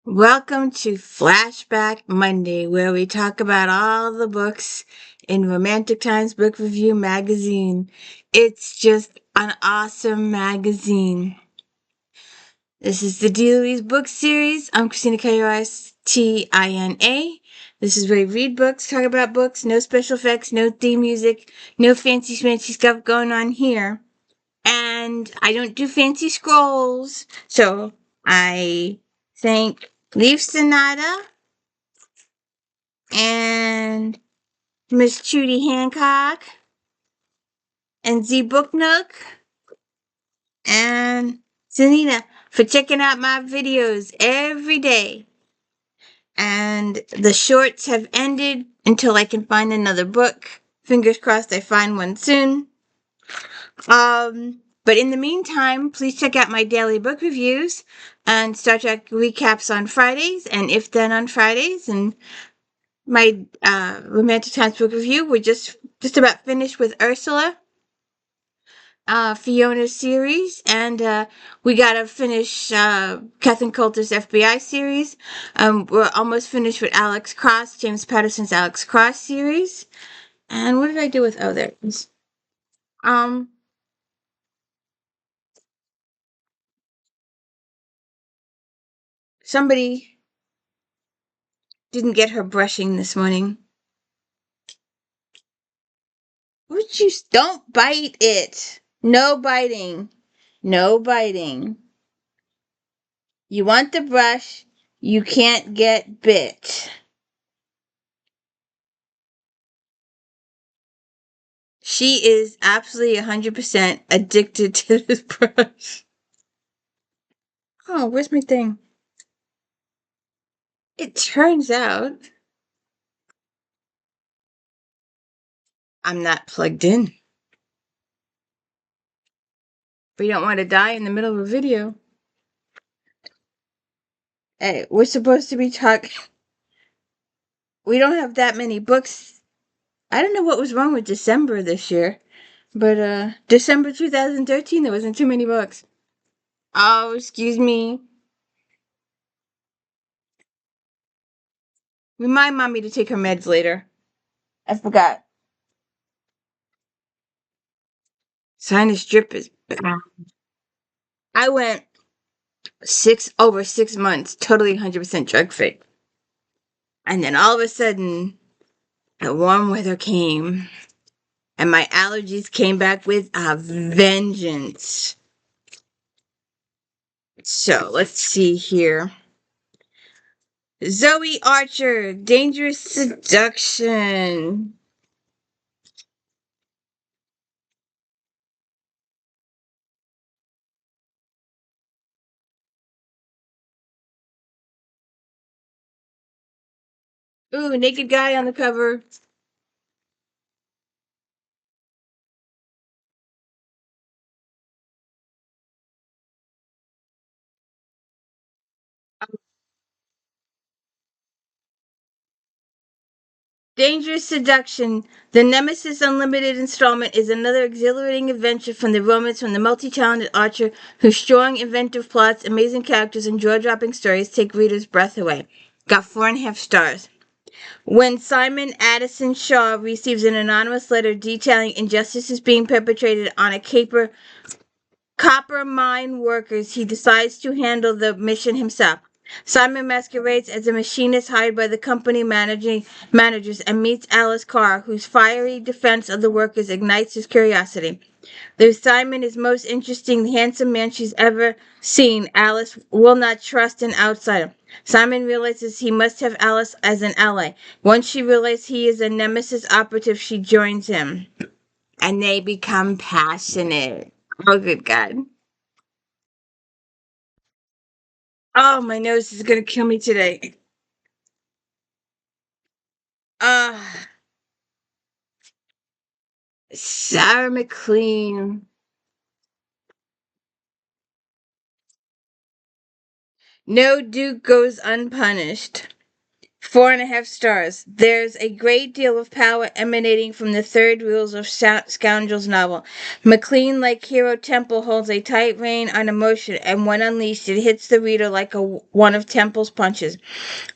Welcome to Flashback Monday, where we talk about all the books in Romantic Times Book Review magazine. It's just an awesome magazine. This is the Dealey's book series. I'm Christina Tina. This is where we read books, talk about books, no special effects, no theme music, no fancy schmancy stuff going on here. And I don't do fancy scrolls, so I thank Leaf Sonata and Miss Trudy Hancock and Z Booknook and Selena for checking out my videos every day. And the shorts have ended until I can find another book. Fingers crossed I find one soon. But in the meantime, please check out my daily book reviews and Star Trek recaps on Fridays and If Then on Fridays, and my Romantic Times book review. We're just about finished with Ursula, Fiona's series, and we gotta finish Kathleen Coulter's FBI series. We're almost finished with Alex Cross, James Patterson's Alex Cross series. And what did I do with? Oh, there it is. Somebody didn't get her brushing this morning. Would you don't bite it? No biting. No biting. You want the brush, you can't get bit. She is absolutely 100% addicted to this brush. Oh, where's my thing? It turns out I'm not plugged in. We don't want to die in the middle of a video. Hey, we're supposed to be talking. We don't have that many books. I don't know what was wrong with December this year, but December 2013, there wasn't too many books. Oh, excuse me. Remind mommy to take her meds later. I forgot. Sinus drip is bad. I went over 6 months, totally 100% drug free. And then all of a sudden, the warm weather came, and my allergies came back with a vengeance. So let's see here. Zoe Archer, Dangerous Seduction. Ooh, naked guy on the cover. Dangerous Seduction. The Nemesis Unlimited installment is another exhilarating adventure from the romance from the multi-talented Archer, whose strong, inventive plots, amazing characters, and jaw-dropping stories take readers' breath away. Got 4.5 stars. When Simon Addison Shaw receives an anonymous letter detailing injustices being perpetrated on a copper mine workers, he decides to handle the mission himself. Simon masquerades as a machinist hired by the company managers and meets Alice Carr, whose fiery defense of the workers ignites his curiosity. Though Simon is most interesting, the handsome man she's ever seen, Alice will not trust an outsider. Simon realizes he must have Alice as an ally. Once she realizes he is a Nemesis operative, she joins him. And they become passionate. Oh, good God. Oh, my nose is going to kill me today. Ah, Sarah McLean. No Duke goes unpunished. 4.5 stars. There's a great deal of power emanating from the third rules of Scoundrel's novel. McLean, like Hero Temple, holds a tight rein on emotion, and when unleashed, it hits the reader like one of Temple's punches.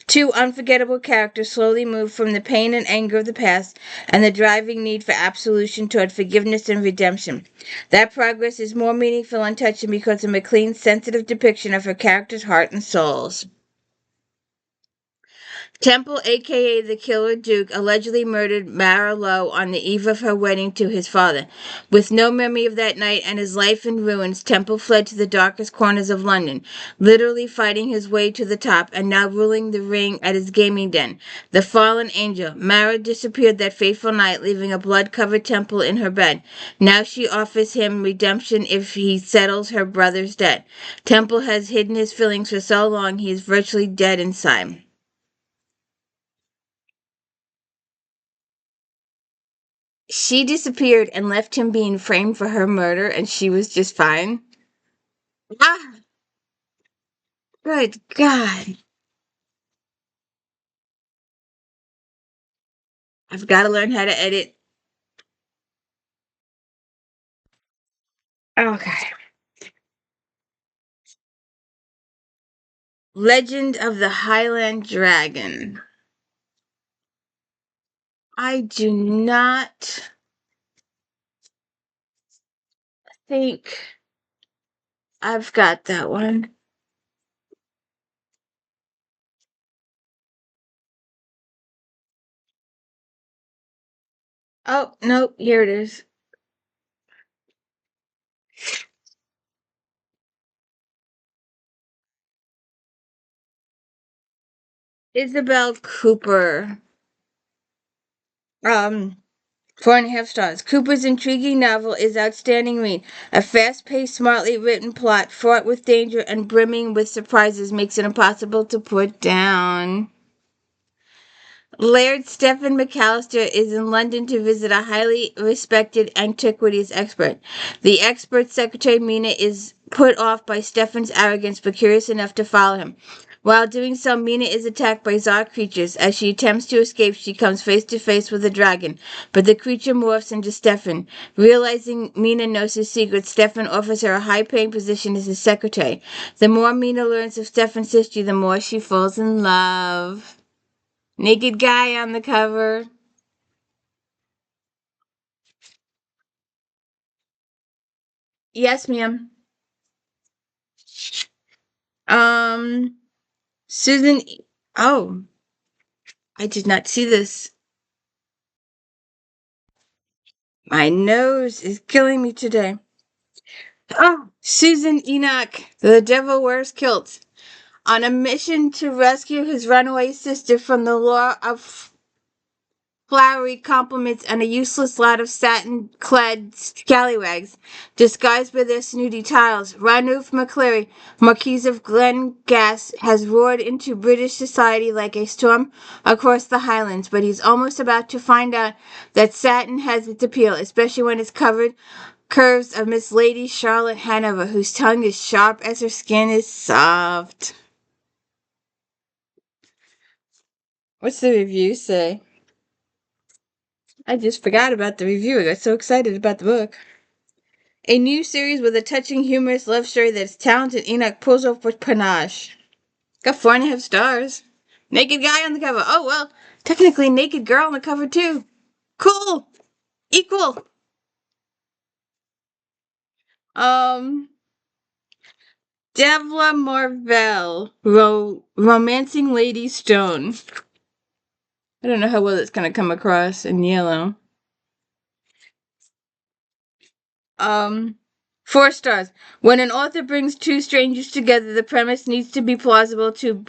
Two unforgettable characters slowly move from the pain and anger of the past and the driving need for absolution toward forgiveness and redemption. That progress is more meaningful and touching because of McLean's sensitive depiction of her character's heart and souls. Temple, aka the Killer Duke, allegedly murdered Mara Lowe on the eve of her wedding to his father. With no memory of that night and his life in ruins, Temple fled to the darkest corners of London, literally fighting his way to the top and now ruling the ring at his gaming den. The fallen angel. Mara disappeared that fateful night, leaving a blood-covered Temple in her bed. Now she offers him redemption if he settles her brother's debt. Temple has hidden his feelings for so long he is virtually dead inside. She disappeared and left him being framed for her murder, and she was just fine. Ah, good God. I've got to learn how to edit. Okay. Legend of the Highland Dragon. I do not think I've got that one. Oh, nope, here it is. Isabel Cooper. Um, 4.5 stars. Cooper's intriguing novel is outstanding read. A fast-paced, smartly written plot, fraught with danger and brimming with surprises, makes it impossible to put down. Laird Stephen McAllister is in London to visit a highly respected antiquities expert. The expert's secretary Mina is put off by Stephen's arrogance but curious enough to follow him. While doing so, Mina is attacked by Zar creatures. As she attempts to escape, she comes face to face with a dragon, but the creature morphs into Stephen. Realizing Mina knows his secret, Stephen offers her a high-paying position as his secretary. The more Mina learns of Stephen's history, the more she falls in love. Naked guy on the cover. Yes, ma'am. Um, Susan. Oh, I did not see this. My nose is killing me today. Oh, Susan Enoch. The Devil Wears Kilts. On a mission to rescue his runaway sister from the law of flowery compliments and a useless lot of satin-clad scallywags, disguised by their snooty titles. Ranulph McClary, Marquis of Glengas, has roared into British society like a storm across the Highlands, but he's almost about to find out that satin has its appeal, especially when it's covered curves of Miss Lady Charlotte Hanover, whose tongue is sharp as her skin is soft. What's the review say? I just forgot about the review. I got so excited about the book. A new series with a touching, humorous love story that's talented Enoch pulls off with panache. Got 4.5 stars. Naked guy on the cover. Oh, well, technically naked girl on the cover, too. Cool. Equal. Um, Devla Marvell. Romancing Lady Stone. I don't know how well it's going to come across in yellow. Um, 4 stars. When an author brings two strangers together, the premise needs to be plausible to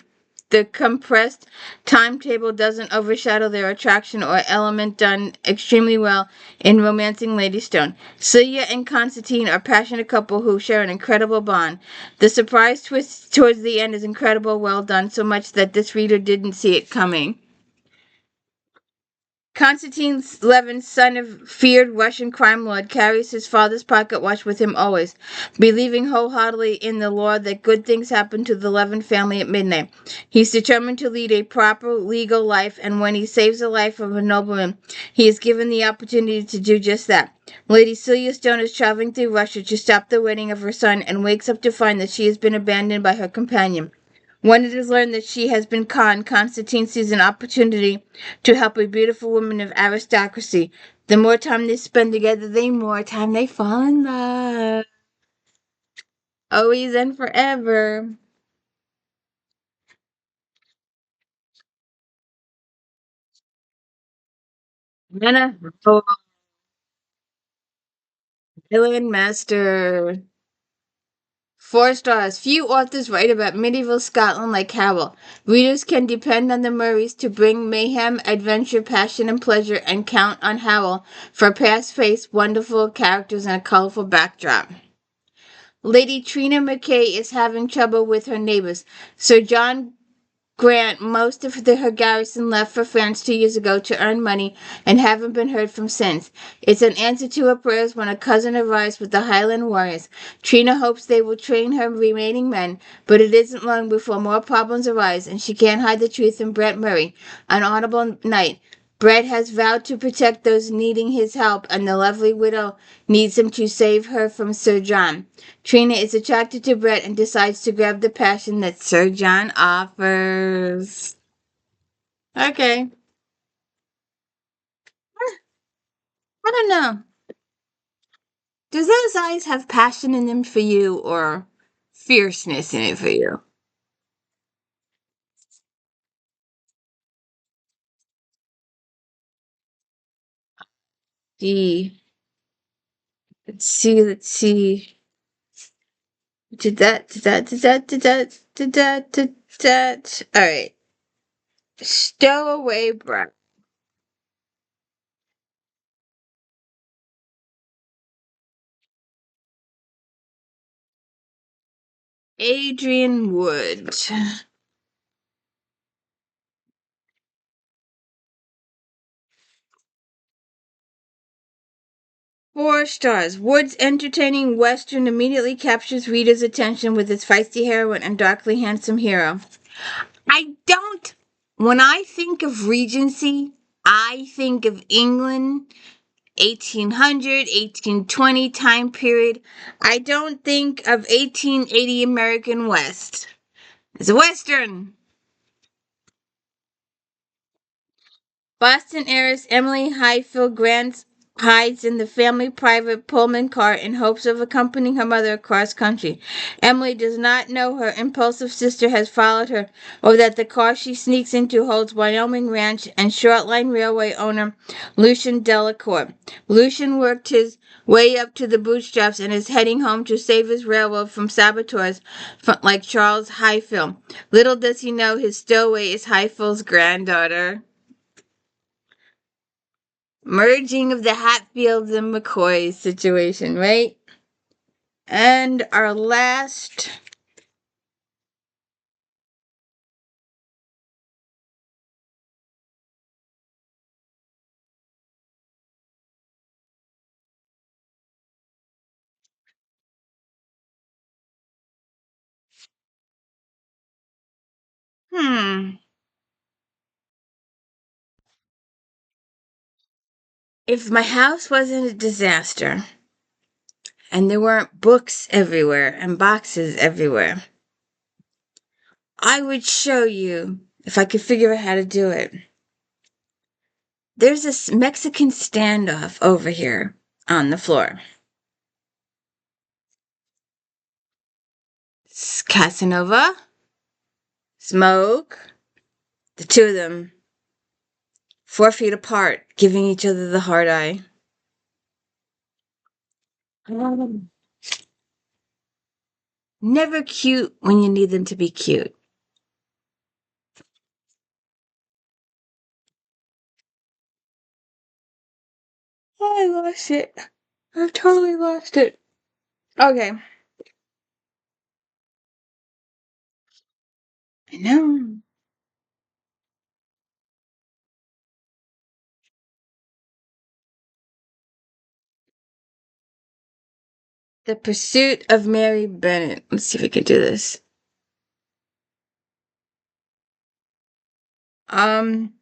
the compressed timetable doesn't overshadow their attraction or element done extremely well in Romancing Lady Stone. Celia and Constantine are a passionate couple who share an incredible bond. The surprise twist towards the end is incredible, well done, so much that this reader didn't see it coming. Konstantin Levin, son of feared Russian crime lord, carries his father's pocket watch with him always, believing wholeheartedly in the law that good things happen to the Levin family at midnight. He's determined to lead a proper legal life, and when he saves the life of a nobleman, he is given the opportunity to do just that. Lady Celia Stone is traveling through Russia to stop the wedding of her son and wakes up to find that she has been abandoned by her companion. When it is learned that she has been conned, Constantine sees an opportunity to help a beautiful woman of aristocracy. The more time they spend together, the more time they fall in love. Always and forever. Anna, oh, Villain Master. 4 stars. Few authors write about medieval Scotland like Howell. Readers can depend on the Murrays to bring mayhem, adventure, passion, and pleasure, and count on Howell for fast-paced, wonderful characters and a colorful backdrop. Lady Trina McKay is having trouble with her neighbors. Sir John Grant, most of her garrison left for France 2 years ago to earn money and haven't been heard from since. It's an answer to her prayers when a cousin arrives with the Highland warriors. Trina hopes they will train her remaining men, but it isn't long before more problems arise, and she can't hide the truth from Brett Murray, an honorable knight. Brett has vowed to protect those needing his help, and the lovely widow needs him to save her from Sir John. Trina is attracted to Brett and decides to grab the passion that Sir John offers. Okay. I don't know. Does those eyes have passion in them for you or fierceness in it for you? D. Let's see, let's see. Did that, did that, did that, did that, did that, did that. Alright. Stowaway Brett. Adrian Wood. 4 stars. Wood's entertaining Western immediately captures readers' attention with its feisty heroine and darkly handsome hero. I don't. When I think of Regency, I think of England, 1800, 1820 time period. I don't think of 1880 American West. It's a Western. Boston heiress Emily Highfield Grant hides in the family private Pullman car in hopes of accompanying her mother across country. Emily does not know her impulsive sister has followed her, or that the car she sneaks into holds Wyoming ranch and short line railway owner Lucian Delacour. Lucian worked his way up to the bootstraps and is heading home to save his railroad from saboteurs like Charles Highfield. Little does he know his stowaway is Highfield's granddaughter. Merging of the Hatfields and McCoys situation, right? And our last. Hmm. If my house wasn't a disaster and there weren't books everywhere and boxes everywhere, I would show you if I could figure out how to do it. There's this Mexican standoff over here on the floor. It's Casanova, Smoke, the two of them, 4 feet apart, giving each other the hard eye. Never cute when you need them to be cute. Oh, I lost it. I totally lost it. Okay. I know. The Pursuit of Mary Bennett. Let's see if we can do this. Um,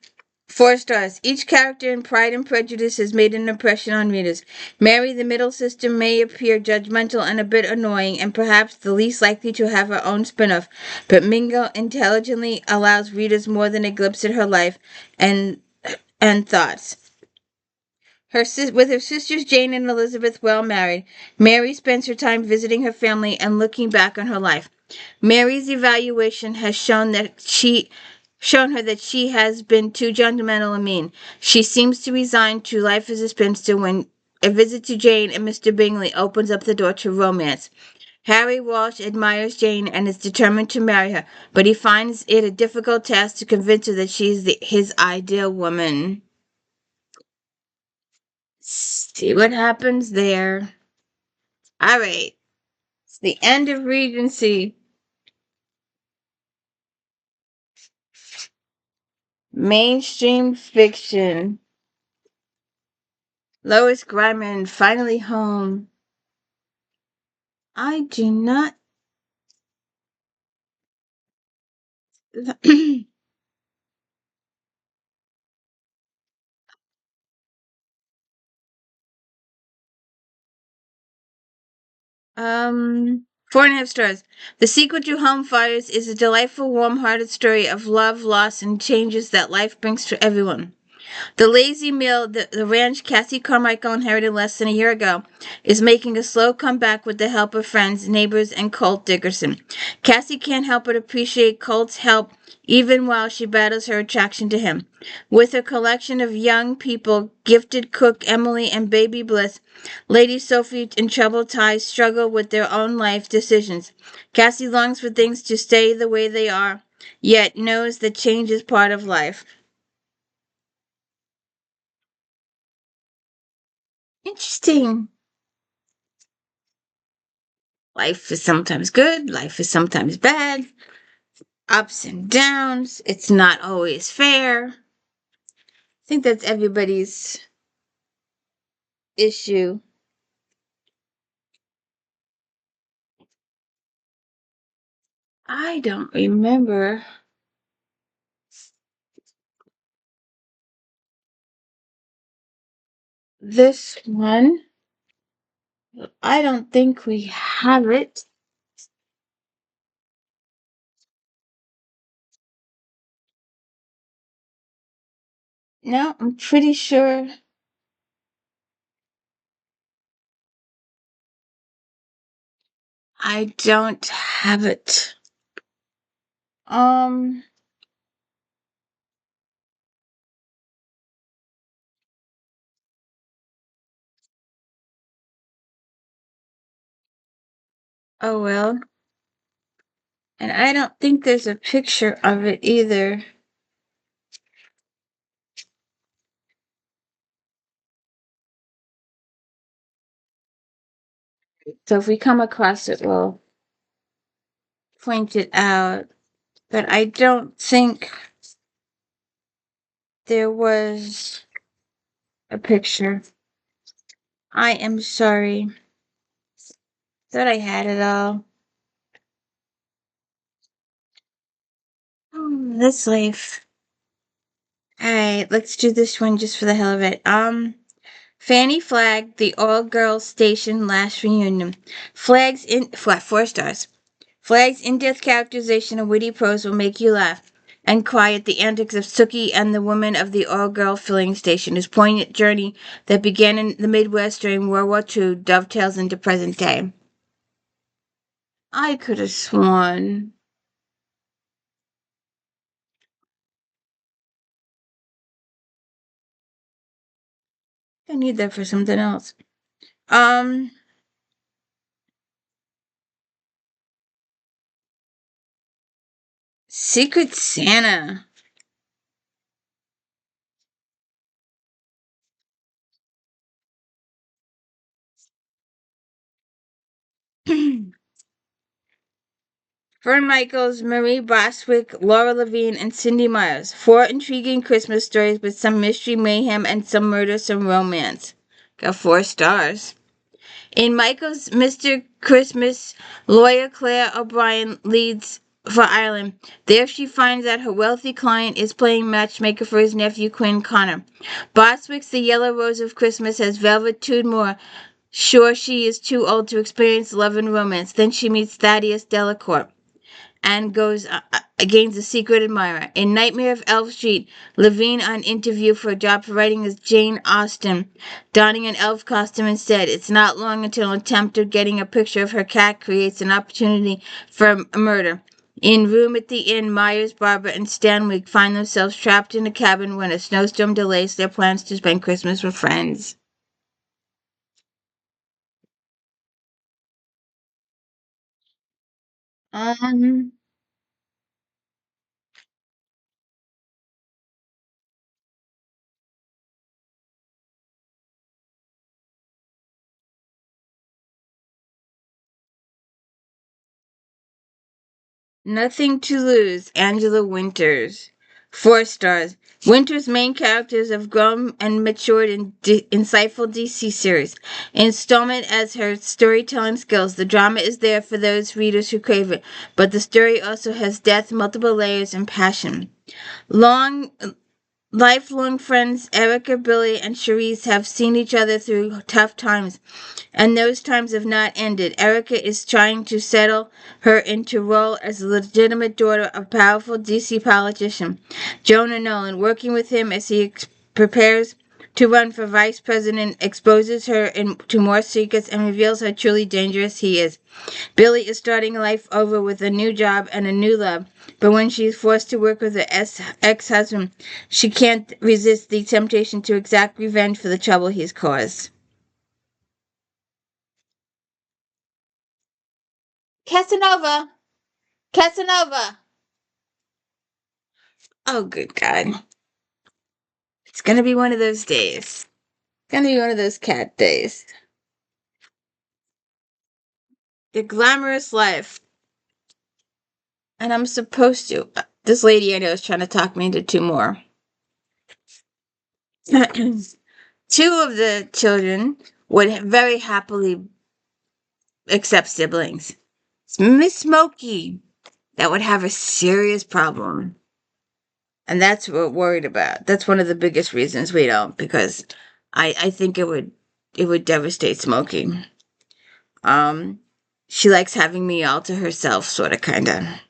4 stars. Each character in Pride and Prejudice has made an impression on readers. Mary, the middle sister, may appear judgmental and a bit annoying, and perhaps the least likely to have her own spin-off, but Mingo intelligently allows readers more than a glimpse at her life and thoughts. With her sisters Jane and Elizabeth well married, Mary spends her time visiting her family and looking back on her life. Mary's evaluation has shown her that she has been too judgmental and mean. She seems to resign to life as a spinster when a visit to Jane and Mr. Bingley opens up the door to romance. Harry Walsh admires Jane and is determined to marry her, but he finds it a difficult task to convince her that she is his ideal woman. See what happens there. All right. It's the end of Regency. Mainstream fiction. Lois Greiman finally home. I do not. um, 4.5 stars. The sequel to Home Fires is a delightful, warm-hearted story of love, loss, and changes that life brings to everyone. The lazy mill, the ranch Cassie Carmichael inherited less than a year ago, is making a slow comeback with the help of friends, neighbors, and Colt Dickerson. Cassie can't help but appreciate Colt's help even while she battles her attraction to him. With her collection of young people, gifted cook Emily and baby Bliss, Lady Sophie and troubled ties struggle with their own life decisions. Cassie longs for things to stay the way they are, yet knows that change is part of life. Interesting. Life is sometimes good, life is sometimes bad, ups and downs. It's not always fair. I think that's everybody's issue. I don't remember this one. I don't think we have it. No, I'm pretty sure I don't have it. Um, oh well. And I don't think there's a picture of it either. So if we come across it, we'll point it out. But I don't think there was a picture. I am sorry. Thought I had it all. Oh, this life. Alright, let's do this one just for the hell of it. Fanny Flagg, the all-girls station last reunion. 4 stars. Flagg's in-depth characterization and witty prose will make you laugh and cry at the antics of Sookie and the women of the all-girl filling station. His poignant journey that began in the Midwest during World War II dovetails into present day. I could have sworn. I need that for something else. Um, Secret Santa. Fern Michaels, Marie Bostwick, Laura Levine, and Cindy Myers. 4 intriguing Christmas stories with some mystery, mayhem, and some murder, some romance. Got 4 stars. In Michael's Mr. Christmas, lawyer Claire O'Brien leads for Ireland. There she finds that her wealthy client is playing matchmaker for his nephew Quinn Connor. Boswick's The Yellow Rose of Christmas has Velvet Tudor sure she is too old to experience love and romance. Then she meets Thaddeus Delacour and gains a secret admirer. In Nightmare of Elf Street, Levine on interview for a job for writing as Jane Austen, donning an elf costume instead. It's not long until an attempt at getting a picture of her cat creates an opportunity for a murder. In Room at the Inn, Myers, Barbara, and Stanwyck find themselves trapped in a cabin when a snowstorm delays their plans to spend Christmas with friends. Um, Nothing to Lose, Angela Winters. 4 stars. Winters' main characters have grown and matured in insightful DC series. Installment as her storytelling skills. The drama is there for those readers who crave it, but the story also has depth, multiple layers, and passion. Long Lifelong friends Erica, Billy, and Cherise have seen each other through tough times, and those times have not ended. Erica is trying to settle her into role as the legitimate daughter of a powerful DC politician, Jonah Nolan. Working with him as he prepares to run for vice president exposes her to more secrets and reveals how truly dangerous he is. Billy is starting life over with a new job and a new love, but when she is forced to work with her ex-husband, she can't resist the temptation to exact revenge for the trouble he's caused. Casanova! Casanova! Oh, good God. It's gonna be one of those days. It's gonna be one of those cat days. The Glamorous Life. And I'm supposed to. This lady I know is trying to talk me into two more. Two of the children would very happily accept siblings. It's Miss Smokey that would have a serious problem. And that's what we're worried about. That's one of the biggest reasons we don't, because I think it would devastate Smokey. Um she likes having me all to herself, sorta kinda.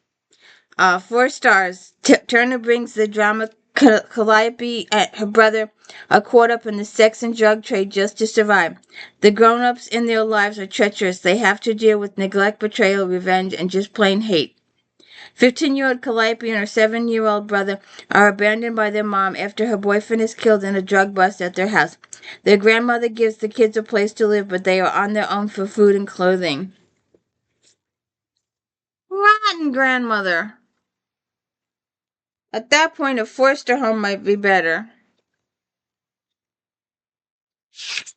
4 stars. Turner brings the drama. Calliope and her brother are caught up in the sex and drug trade just to survive. The grown-ups in their lives are treacherous. They have to deal with neglect, betrayal, revenge, and just plain hate. 15-year-old Calliope and her 7-year-old brother are abandoned by their mom after her boyfriend is killed in a drug bust at their house. Their grandmother gives the kids a place to live, but they are on their own for food and clothing. Rotten grandmother. At that point, a foster home might be better.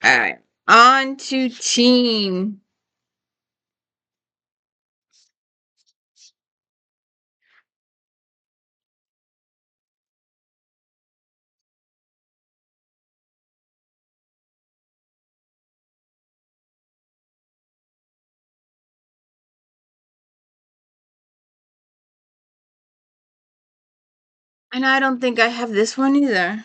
All right. On to teen. And I don't think I have this one either.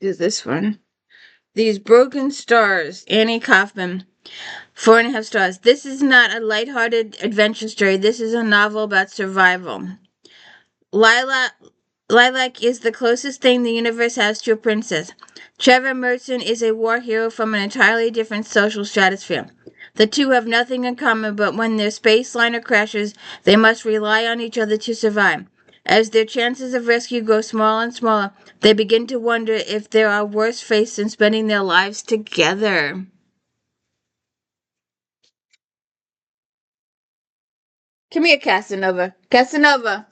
Do this one. These Broken Stars. Annie Kaufman. 4.5 stars. This is not a lighthearted adventure story. This is a novel about survival. Lila Lilac is the closest thing the universe has to a princess. Trevor Merton is a war hero from an entirely different social stratosphere. The two have nothing in common, but when their space liner crashes, they must rely on each other to survive. As their chances of rescue grow smaller and smaller, they begin to wonder if there are worse fates than spending their lives together. Come here, Casanova. Casanova.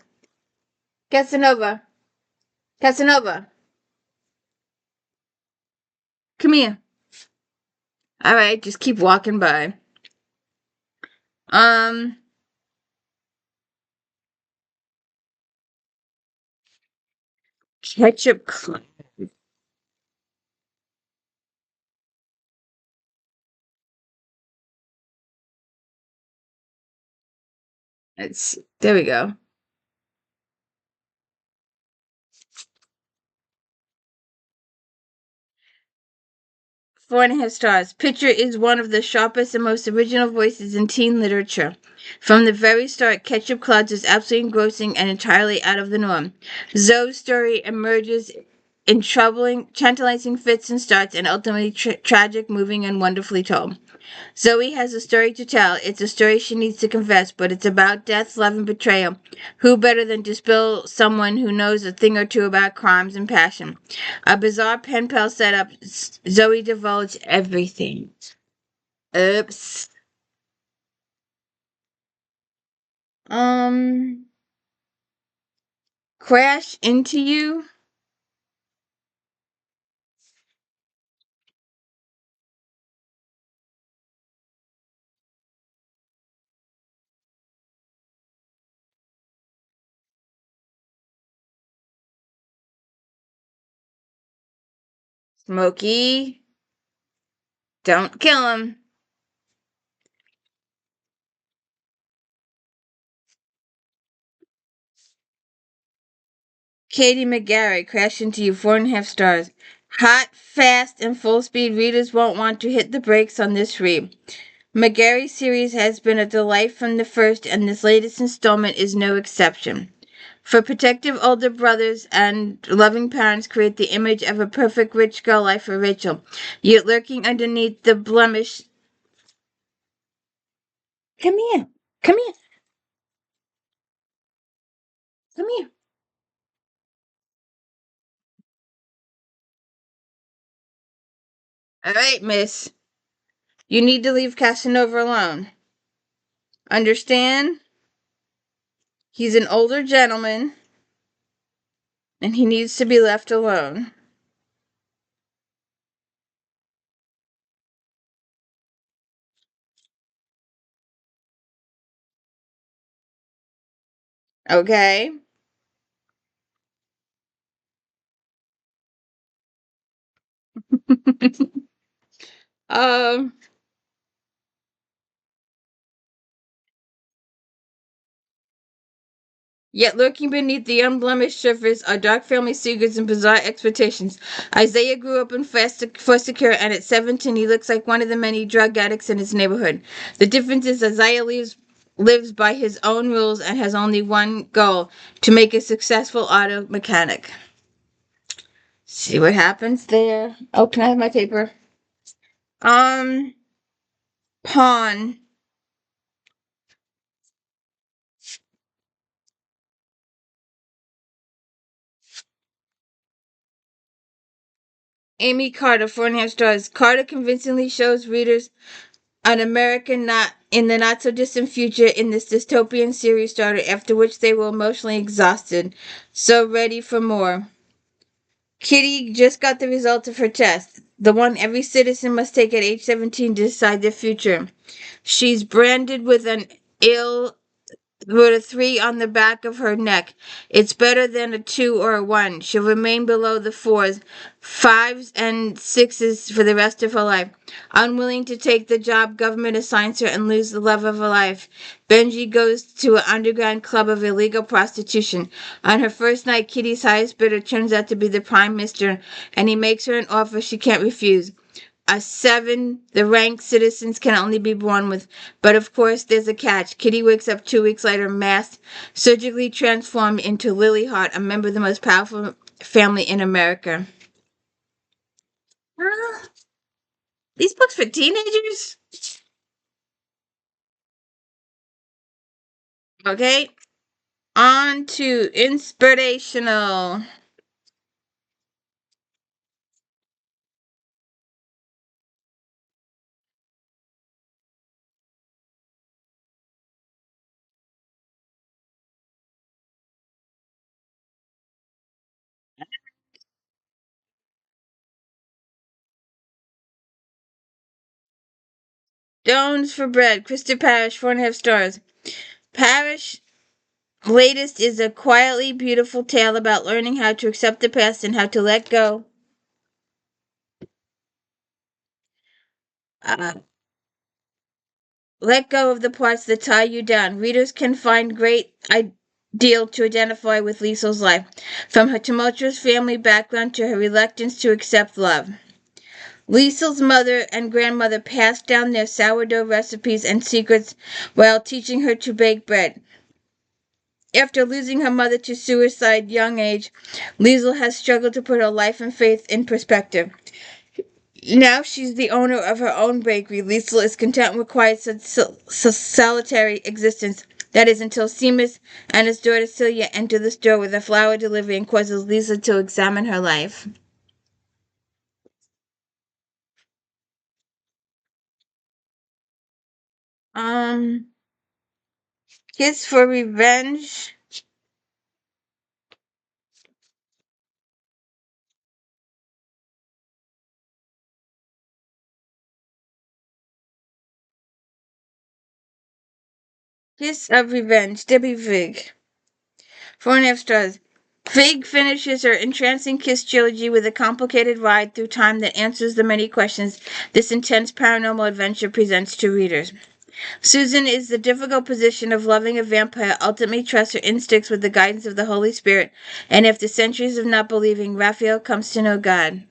Casanova. Casanova. Come here. All right, just keep walking by. Um, Ketchup. There we go. 4.5 stars. Pitcher is one of the sharpest and most original voices in teen literature. From the very start, Ketchup Clouds is absolutely engrossing and entirely out of the norm. Zoe's story emerges in troubling, tantalizing fits and starts, and ultimately tragic, moving, and wonderfully told. Zoe has a story to tell. It's a story she needs to confess, but it's about death, love, and betrayal. Who better than to spill someone who knows a thing or two about crimes and passion? A bizarre pen pal setup. Zoe divulged everything. Oops. Um, Crash into you. Smokey, don't kill him. Katie McGarry, Crash into you. 4.5 stars. Hot, fast, and full speed. Readers won't want to hit the brakes on this read. McGarry's series has been a delight from the first, and this latest installment is no exception. For protective older brothers and loving parents create the image of a perfect rich girl life for Rachel, yet lurking underneath the blemish. Come here. Come here. Come here. All right, miss. You need to leave Casanova alone. Understand? He's an older gentleman, and he needs to be left alone. Okay? um, Yet lurking beneath the unblemished surface are dark family secrets and bizarre expectations. Isaiah grew up in foster care, and at 17 he looks like one of the many drug addicts in his neighborhood. The difference is Isaiah lives by his own rules and has only one goal: to make a successful auto mechanic. See what happens there. Oh, can I have my paper? Um, Pawn. Amy Carter, 4.5 stars. Carter convincingly shows readers an America not in the not so distant future in this dystopian series starter, after which they were emotionally exhausted, so ready for more. Kitty just got the result of her test, the one every citizen must take at age 17 to decide their future. She's branded with an ill with a 3 on the back of her neck. It's better than a 2 or a 1. She'll remain below the 4s, 5s, and 6s for the rest of her life. Unwilling to take the job government assigns her and lose the love of her life, Benji goes to an underground club of illegal prostitution. On her first night, Kitty's highest bidder turns out to be the Prime Minister, and he makes her an offer she can't refuse. A 7, the rank citizens can only be born with. But of course, there's a catch. Kitty wakes up 2 weeks later, masked, surgically transformed into Lily Hart, a member of the most powerful family in America. Ah, these books for teenagers? Okay, on to inspirational. Stones for Bread, Krista Parrish, 4.5 stars. Parrish latest is a quietly beautiful tale about learning how to accept the past and how to uh, let go of the parts that tie you down. Readers can find great ideal to identify with Liesel's life, from her tumultuous family background to her reluctance to accept love. Liesel's mother and grandmother passed down their sourdough recipes and secrets while teaching her to bake bread. After losing her mother to suicide young age, Liesel has struggled to put her life and faith in perspective. Now she's the owner of her own bakery. Liesel is content with quiet, solitary existence. That is until Seamus and his daughter Celia enter the store with a flower delivery and causes Liesel to examine her life. Um, Kiss for Revenge. Kiss of Revenge. Debbie Vig. 4.5 stars. Vig finishes her entrancing Kiss trilogy with a complicated ride through time that answers the many questions this intense paranormal adventure presents to readers. Susan is the difficult position of loving a vampire, ultimately trusts her instincts with the guidance of the Holy Spirit, and after centuries of not believing, Raphael comes to know God.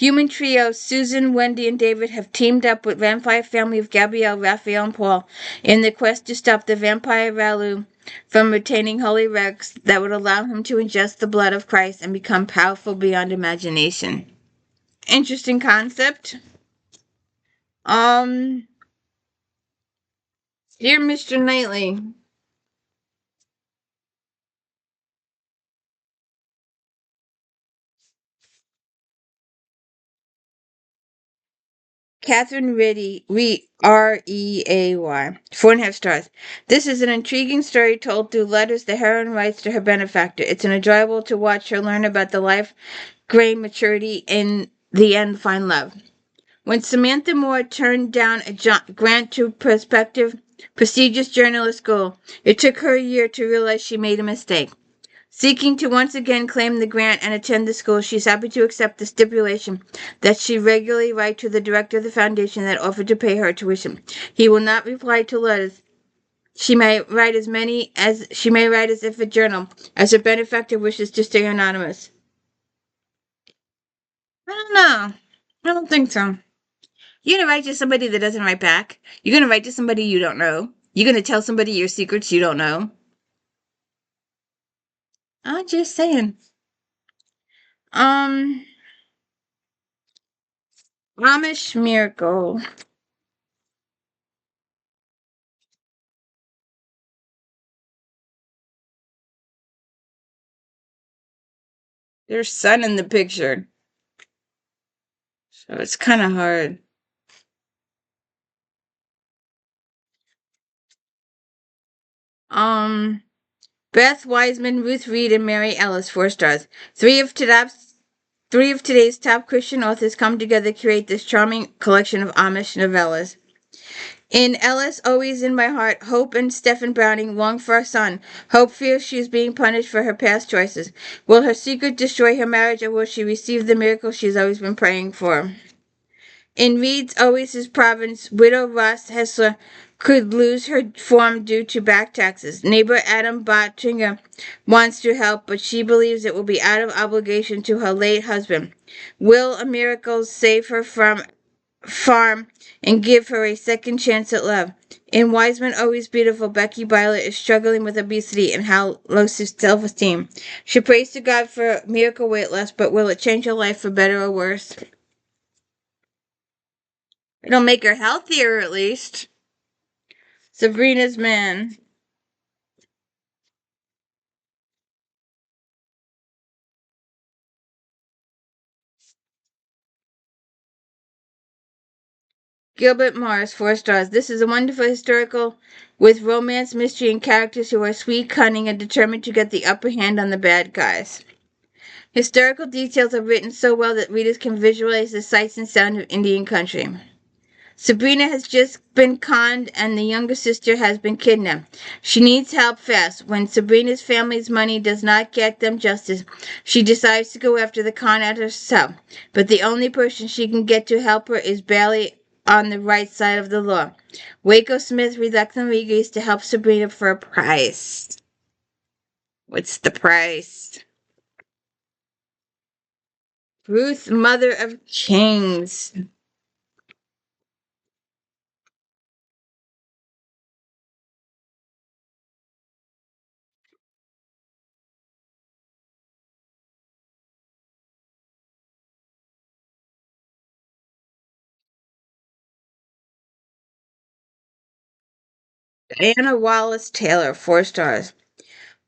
Human trio Susan, Wendy, and David have teamed up with vampire family of Gabrielle, Raphael, and Paul in the quest to stop the vampire Ralu from retaining holy relics that would allow him to ingest the blood of Christ and become powerful beyond imagination. Interesting concept. Um, Dear Mr. Knightley, Catherine Reay, 4.5 stars. This is an intriguing story told through letters the heroine writes to her benefactor. It's an enjoyable to watch her learn about the life, grain, maturity, and the end find love. When Samantha Moore turned down a grant to prospective prestigious journalist school, it took her a year to realize she made a mistake. Seeking to once again claim the grant and attend the school, she is happy to accept the stipulation that she regularly write to the director of the foundation that offered to pay her tuition. He will not reply to letters. She may write as if a journal, as her benefactor wishes to stay anonymous. I don't know. I don't think so. You're gonna write to somebody that doesn't write back. You're gonna write to somebody you don't know. You're gonna tell somebody your secrets you don't know. I'm just saying. Um, Amish Miracle. There's sun in the picture, so it's kind of hard. Um, Beth Wiseman, Ruth Reed, and Mary Ellis, 4 stars. Three of today's top Christian authors come together to create this charming collection of Amish novellas. In Ellis, Always in My Heart, Hope and Stephen Browning long for a son. Hope feels she is being punished for her past choices. Will her secret destroy her marriage, or will she receive the miracle she's always been praying for? In Reed's Oasis province, widow Ross Hessler could lose her farm due to back taxes. Neighbor Adam Bottinger wants to help, but she believes it will be out of obligation to her late husband. Will a miracle save her from farm and give her a second chance at love? In Wiseman Always Beautiful, Becky Byler is struggling with obesity and how low self-esteem. She prays to God for a miracle weight loss, but will it change her life for better or worse? It'll make her healthier, at least. Sabrina's Man. Gilbert Morris, 4 stars. This is a wonderful historical with romance, mystery, and characters who are sweet, cunning, and determined to get the upper hand on the bad guys. Historical details are written so well that readers can visualize the sights and sound of Indian country. Sabrina has just been conned and the younger sister has been kidnapped. She needs help fast. When Sabrina's family's money does not get them justice, she decides to go after the con artist herself. But the only person she can get to help her is barely on the right side of the law. Waco Smith reluctantly agrees to help Sabrina for a price. What's the price? Ruth, Mother of Kings. Diana Wallace Taylor, 4 stars.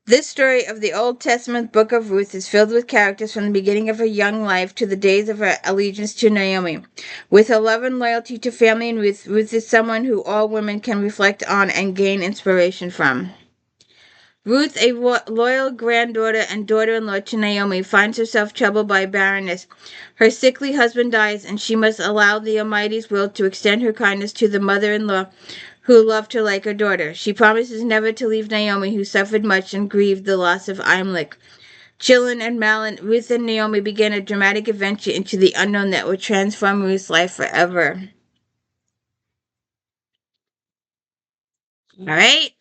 This story of the Old Testament book of Ruth is filled with characters from the beginning of her young life to the days of her allegiance to Naomi. With her love and loyalty to family and Ruth, Ruth is someone who all women can reflect on and gain inspiration from. Ruth, a loyal granddaughter and daughter-in-law to Naomi, finds herself troubled by barrenness. Her sickly husband dies, and she must allow the Almighty's will to extend her kindness to the mother-in-law who loved her like her daughter. She promises never to leave Naomi, who suffered much and grieved the loss of Imlik. Chilin and Malin, Ruth and Naomi begin a dramatic adventure into the unknown that will transform Ruth's life forever. All right,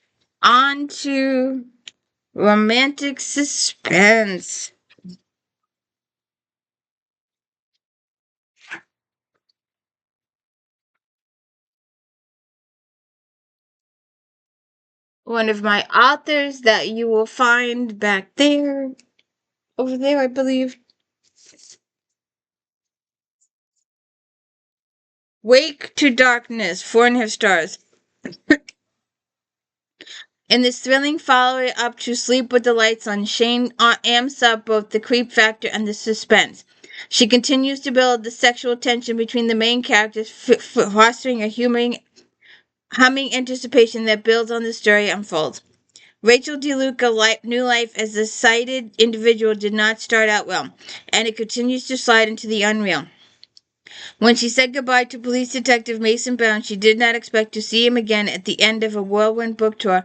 on to romantic suspense. One of my authors that you will find back there, over there, I believe. Wake to Darkness, 4.5 stars. In this thrilling follow-up to Sleep with the Lights On, Shane amps up both the creep factor and the suspense. She continues to build the sexual tension between the main characters, fostering a humming anticipation that builds on the story unfolds. Rachel DeLuca new life as a sighted individual did not start out well, and it continues to slide into the unreal. When she said goodbye to police detective Mason Brown, she did not expect to see him again at the end of a whirlwind book tour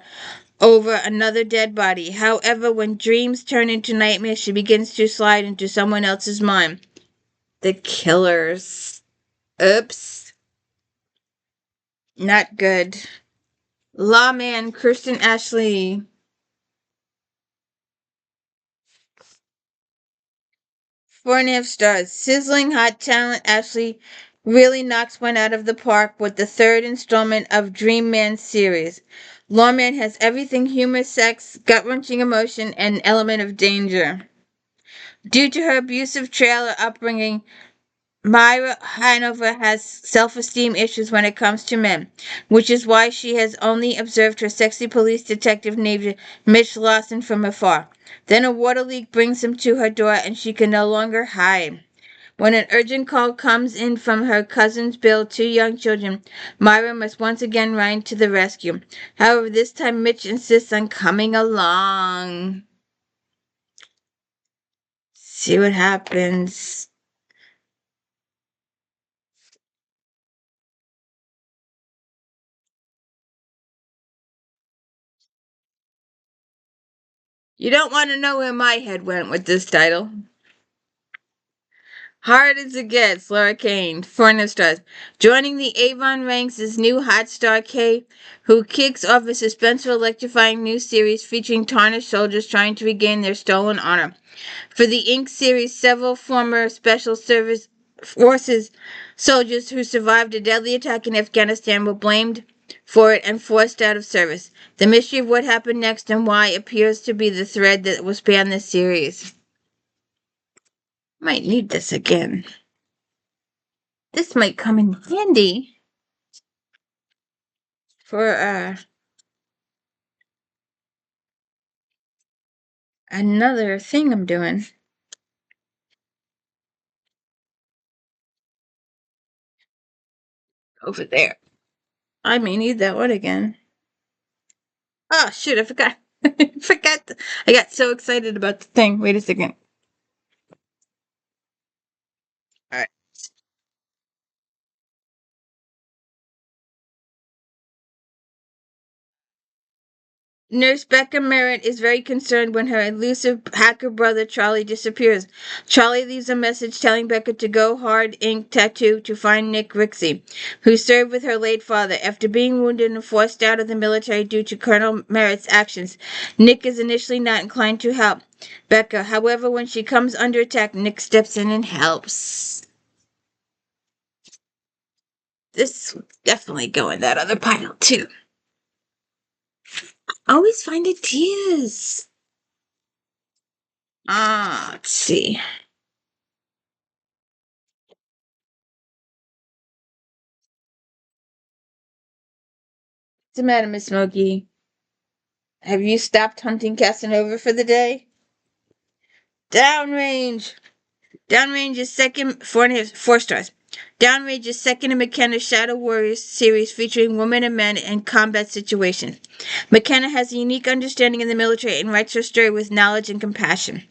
over another dead body. However, when dreams turn into nightmares, she begins to slide into someone else's mind. The killers. Oops. Not good. Lawman, Kristen Ashley. 4.5 stars. Sizzling hot talent Ashley really knocks one out of the park with the third installment of Dream Man series. Lawman has everything: humor, sex, gut-wrenching emotion, and an element of danger. Due to her abusive trailer upbringing, Myra Hanover has self-esteem issues when it comes to men, which is why she has only observed her sexy police detective named Mitch Lawson from afar. Then a water leak brings him to her door and she can no longer hide. When an urgent call comes in from her cousins Bill, 2 young children, Myra must once again run to the rescue. However, this time Mitch insists on coming along. See what happens. You don't want to know where my head went with this title. Hard as it gets, Laura Kane, 4.5 stars. Joining the Avon ranks is new hot star Kay, who kicks off a suspenseful, electrifying new series featuring tarnished soldiers trying to regain their stolen honor. For the Inc. series, several former Special Service Forces soldiers who survived a deadly attack in Afghanistan were blamed for it and forced out of service. The mystery of what happened next and why appears to be the thread that will span this series. Might need this again. This might come in handy for another thing I'm doing over there. I may need that one again. Oh shoot, I forgot. I forgot. I got so excited about the thing. Wait a second. All right. Nurse Becca Merritt is very concerned when her elusive hacker brother Charlie disappears. Charlie leaves a message telling Becca to go hard ink tattoo to find Nick Rixey, who served with her late father. After being wounded and forced out of the military due to Colonel Merritt's actions, Nick is initially not inclined to help Becca. However, when she comes under attack, Nick steps in and helps. This will definitely go in that other pile too. Always find ideas. Let's see. What's the matter, Miss Smokey? Have you stopped hunting Casanova for the day? Downrange! Downrange is second, 4 stars. Downrange is second in McKenna's Shadow Warriors series featuring women and men in combat situations. McKenna has a unique understanding in the military and writes her story with knowledge and compassion.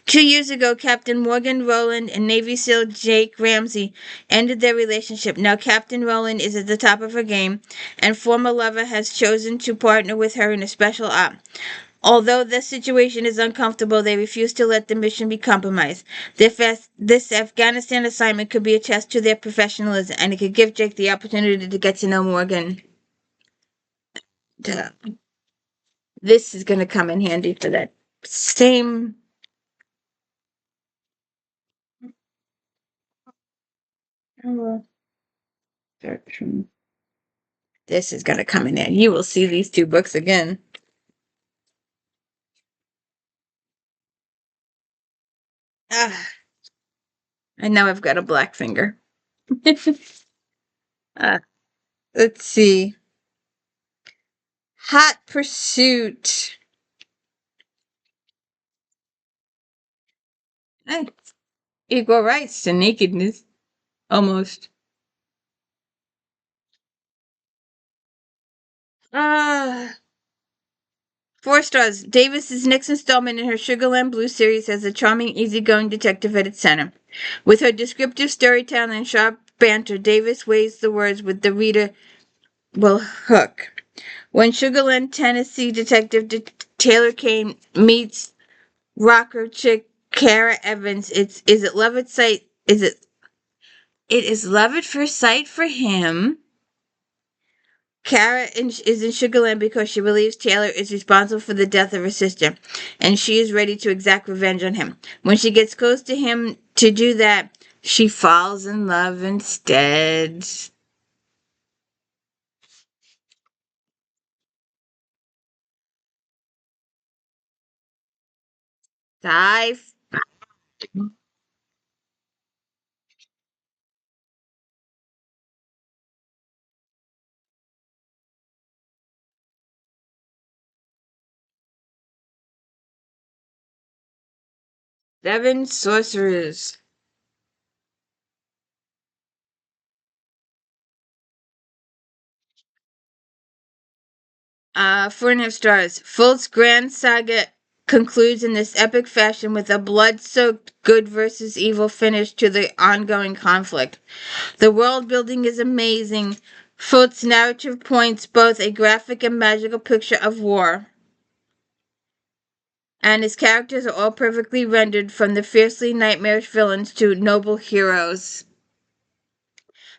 2 years ago, Captain Morgan Rowland and Navy SEAL Jake Ramsey ended their relationship. Now, Captain Rowland is at the top of her game, and former lover has chosen to partner with her in a special op. Although the situation is uncomfortable, they refuse to let the mission be compromised. This Afghanistan assignment could be a test to their professionalism, and it could give Jake the opportunity to get to know Morgan. This is going to come in handy for that same. This is going to come in handy. You will see these 2 books again. Ah, I know I've got a black finger. uh, let's see. Hot Pursuit. Hey, equal rights to nakedness. Almost. 4 stars. Davis is next installment in her Sugarland Blue series as a charming, easygoing detective at its center. With her descriptive storytelling and sharp banter, Davis weighs the words with the reader will hook. When Sugarland, Tennessee detective Taylor Kane meets rocker chick Kara Evans, is it love at sight? It is love at first sight for him. Kara is in Sugarland because she believes Taylor is responsible for the death of her sister, and she is ready to exact revenge on him. When she gets close to him to do that, she falls in love instead. Dive. 7 sorcerers. 4.5 stars. Fult's grand saga concludes in this epic fashion with a blood-soaked good versus evil finish to the ongoing conflict. The world building is amazing. Fult's narrative points both a graphic and magical picture of war, and his characters are all perfectly rendered from the fiercely nightmarish villains to noble heroes.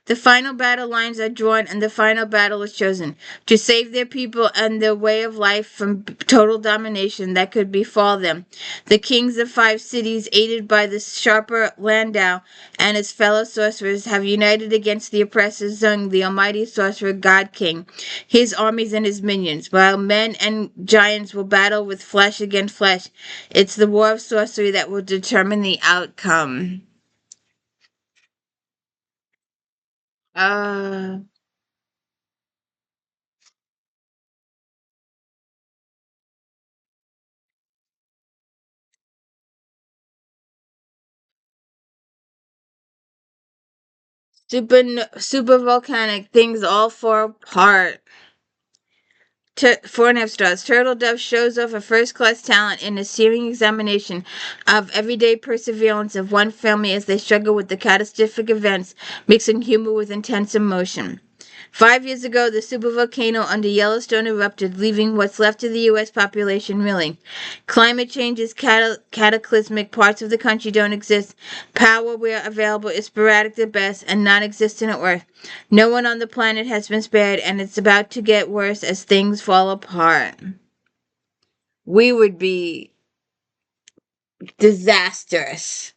The final battle lines are drawn and the final battle is chosen to save their people and their way of life from total domination that could befall them. The kings of 5 cities, aided by the sharper Landau and his fellow sorcerers, have united against the oppressor Zung, the almighty sorcerer god king, his armies and his minions, while men and giants will battle with flesh against flesh. It's the war of sorcery that will determine the outcome. Uh, super volcanic things all fall apart. 4.5 stars. Turtle Dove shows off a first-class talent in a searing examination of everyday perseverance of one family as they struggle with the catastrophic events, mixing humor with intense emotion. 5 years ago, the supervolcano under Yellowstone erupted, leaving what's left of the U.S. population reeling. Climate change is cataclysmic. Parts of the country don't exist. Power, where available, is sporadic at best and non-existent at worst. No one on the planet has been spared, and it's about to get worse as things fall apart. We would be disastrous.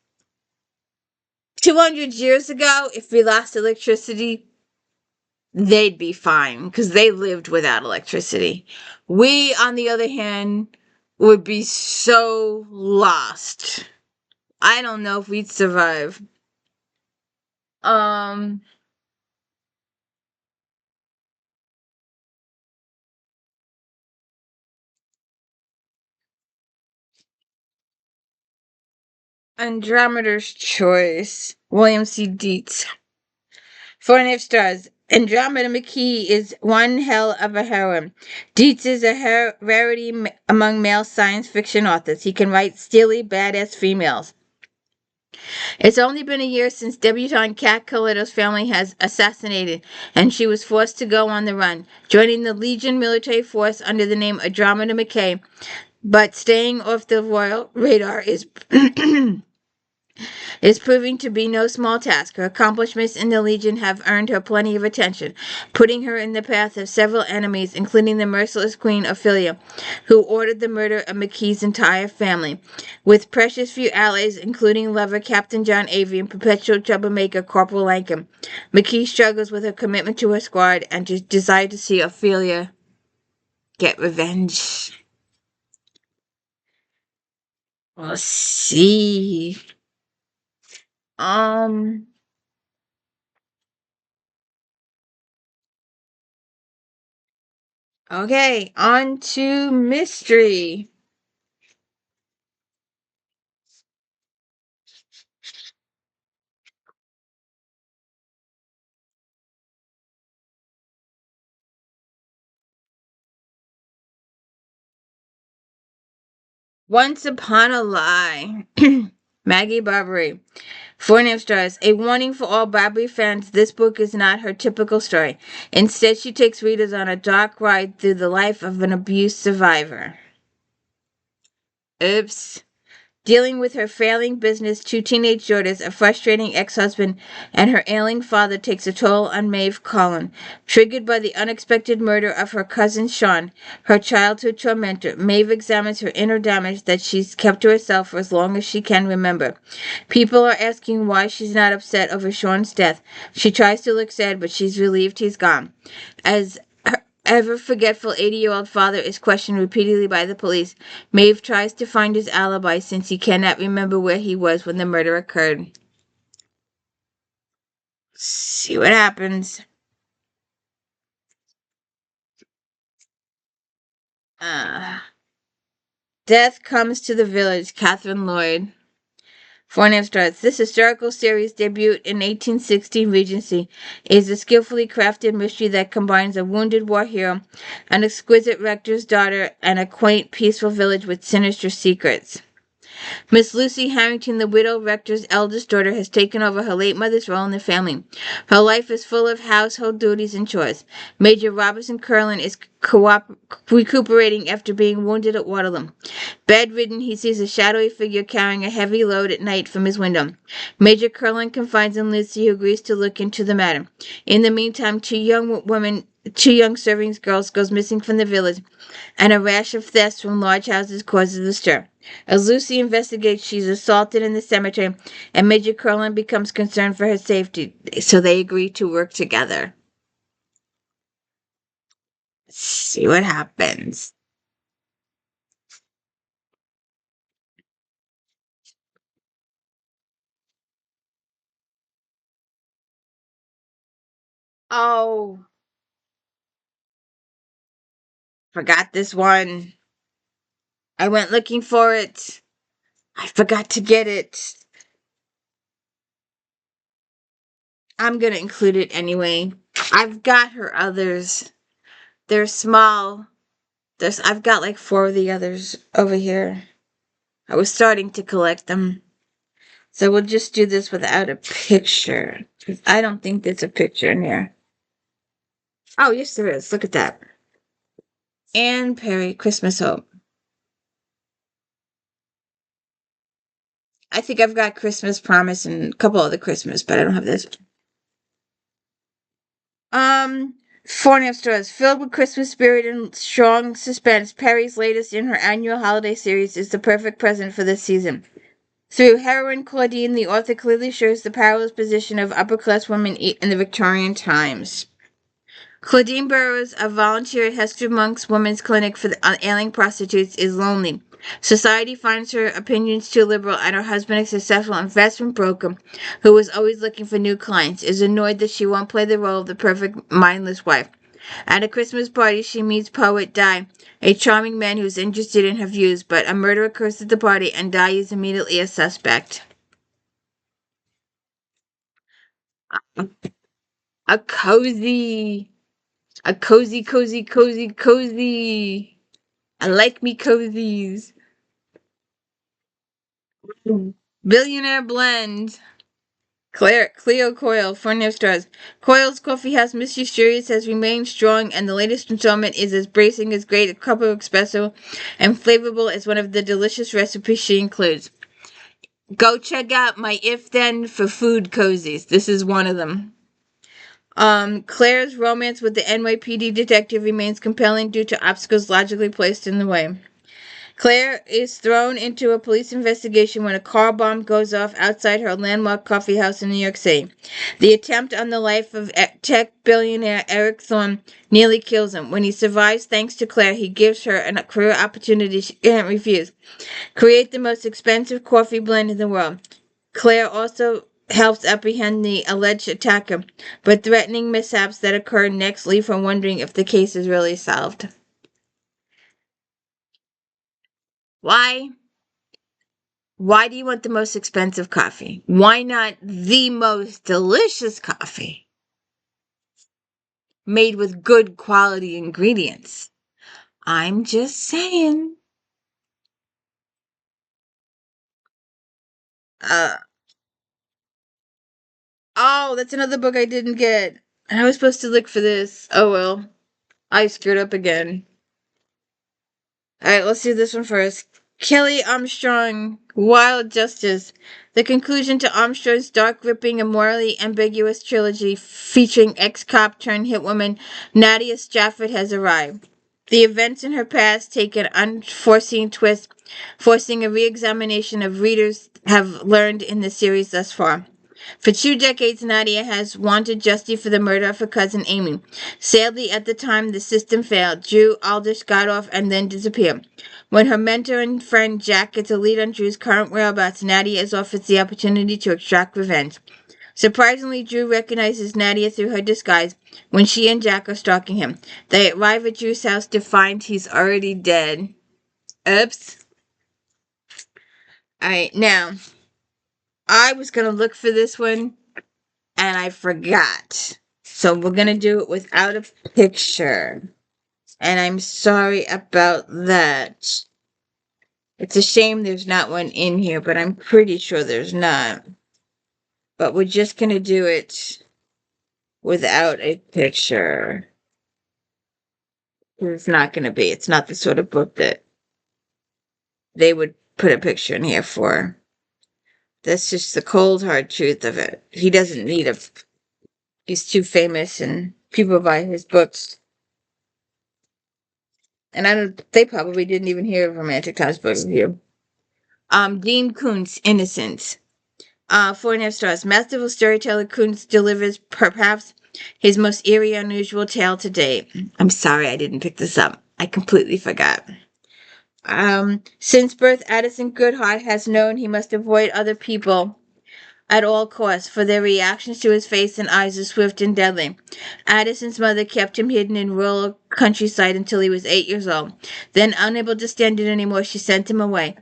200 years ago, if we lost electricity, they'd be fine because they lived without electricity. We, on the other hand, would be so lost. I don't know if we'd survive. Um, Andromeda's Choice, William C. Dietz. 4.5 stars. Andromeda McKee is one hell of a heroine. Dietz is a rarity among male science fiction authors. He can write steely, badass females. It's only been a year since debutante Kat Coleto's family has assassinated, and she was forced to go on the run, joining the Legion military force under the name Andromeda McKay. But staying off the royal radar is is proving to be no small task. Her accomplishments in the Legion have earned her plenty of attention, putting her in the path of several enemies, including the merciless Queen Ophelia, who ordered the murder of McKee's entire family. With precious few allies, including lover Captain John Avery and perpetual troublemaker Corporal Lankham, McKee struggles with her commitment to her squad and desire to see Ophelia get revenge. We'll see. Um, okay, on to mystery. Once Upon a Lie. Maggie Barbary. 4.5 stars. A warning for all Barbary fans, this book is not her typical story. Instead, she takes readers on a dark ride through the life of an abuse survivor. Oops. Dealing with her failing business, two teenage daughters, a frustrating ex-husband, and her ailing father takes a toll on Maeve Collin. Triggered by the unexpected murder of her cousin Sean, her childhood tormentor, Maeve examines her inner damage that she's kept to herself for as long as she can remember. People are asking why she's not upset over Sean's death. She tries to look sad, but she's relieved he's gone. As her ever-forgetful 80-year-old father is questioned repeatedly by the police, Maeve tries to find his alibi since he cannot remember where he was when the murder occurred. See what happens. Uh, Death Comes to the Village, Catherine Lloyd. 4.5 stars. This historical series, debuted in 1860 Regency, is a skillfully crafted mystery that combines a wounded war hero, an exquisite rector's daughter, and a quaint, peaceful village with sinister secrets. Miss Lucy Harrington, the widow rector's eldest daughter, has taken over her late mother's role in the family. Her life is full of household duties and chores. Major Robinson Curlin is recuperating after being wounded at Waterloo. Bedridden, he sees a shadowy figure carrying a heavy load at night from his window. Major Curlin confides in Lucy, who agrees to look into the matter. In the meantime, two young serving girls goes missing from the village, and a rash of thefts from large houses causes a stir. As Lucy investigates, she's assaulted in the cemetery, and Major Curlin becomes concerned for her safety, so they agree to work together. See what happens. Oh, forgot this one. I went looking for it. I forgot to get it. I'm gonna include it anyway. I've got her others. They're small. I've got like 4 of the others over here. I was starting to collect them. So we'll just do this without a picture. I don't think there's a picture in here. Oh, yes, there is. Look at that. Anne Perry, Christmas Hope. I think I've got Christmas Promise and a couple other Christmas, but I don't have this. Um, Four and a half stars. Filled with Christmas spirit and strong suspense, Perry's latest in her annual holiday series is the perfect present for this season. Through heroine Claudine, the author clearly shows the perilous position of upper-class women in the Victorian times. Claudine Burroughs, a volunteer at Hester Monk's Women's Clinic for the ailing prostitutes, is lonely. Society finds her opinions too liberal, and her husband, a successful investment broker who is always looking for new clients, is annoyed that she won't play the role of the perfect mindless wife. At a Christmas party, she meets poet Di, a charming man who is interested in her views, but a murder occurs at the party, and Di is immediately a suspect. A cozy, cozy. I like me cozies. Billionaire Blend. Cleo Coyle, Four stars. Coyle's Coffee House Mystery Series has remained strong, and the latest installment is as bracing as great a cup of espresso and flavorful as one of the delicious recipes she includes. Go check out my If Then for food cozies. This is one of them. Claire's romance with the NYPD detective remains compelling due to obstacles logically placed in the way. Claire is thrown into a police investigation when a car bomb goes off outside her landmark coffee house in New York City. The attempt on the life of tech billionaire Eric Thorne nearly kills him. When he survives thanks to Claire, he gives her a career opportunity she can't refuse. Create the most expensive coffee blend in the world. Claire also helps apprehend the alleged attacker, but threatening mishaps that occur next leave her wondering if the case is really solved. Why? Why do you want the most expensive coffee? Why not the most delicious coffee made with good quality ingredients? I'm just saying. Uh, oh, that's another book I didn't get. I was supposed to look for this. Oh well. I screwed up again. Alright, let's do this one first. Kelly Armstrong, Wild Justice. The conclusion to Armstrong's dark, gripping, and morally ambiguous trilogy featuring ex-cop turned hitwoman Nadia Stafford has arrived. The events in her past take an unforeseen twist, forcing a re-examination of readers have learned in the series thus far. For 2 decades, Nadia has wanted justice for the murder of her cousin Amy. Sadly, at the time, the system failed. Drew Aldrich got off and then disappeared. When her mentor and friend Jack gets a lead on Drew's current whereabouts, Nadia is offered the opportunity to extract revenge. Surprisingly, Drew recognizes Nadia through her disguise when she and Jack are stalking him. They arrive at Drew's house to find he's already dead. Oops. Alright, now, I was going to look for this one, and I forgot. So we're going to do it without a picture. And I'm sorry about that. It's a shame there's not one in here, but I'm pretty sure there's not. But we're just going to do it without a picture. It's not going to be. It's not the sort of book that they would put a picture in here for. That's just the cold, hard truth of it. He doesn't need a. He's too famous and people buy his books. And I don't. They probably didn't even hear of Romantic Times Book Review. Dean Koontz, Innocence. 4.5 stars. Masterful storyteller Koontz delivers perhaps his most eerie, unusual tale to date. I'm sorry I didn't pick this up. I completely forgot. Since birth, Addison Goodhart has known he must avoid other people at all costs, for their reactions to his face and eyes are swift and deadly. Addison's mother kept him hidden in rural countryside until he was 8 years old. Then, unable to stand it anymore, she sent him away.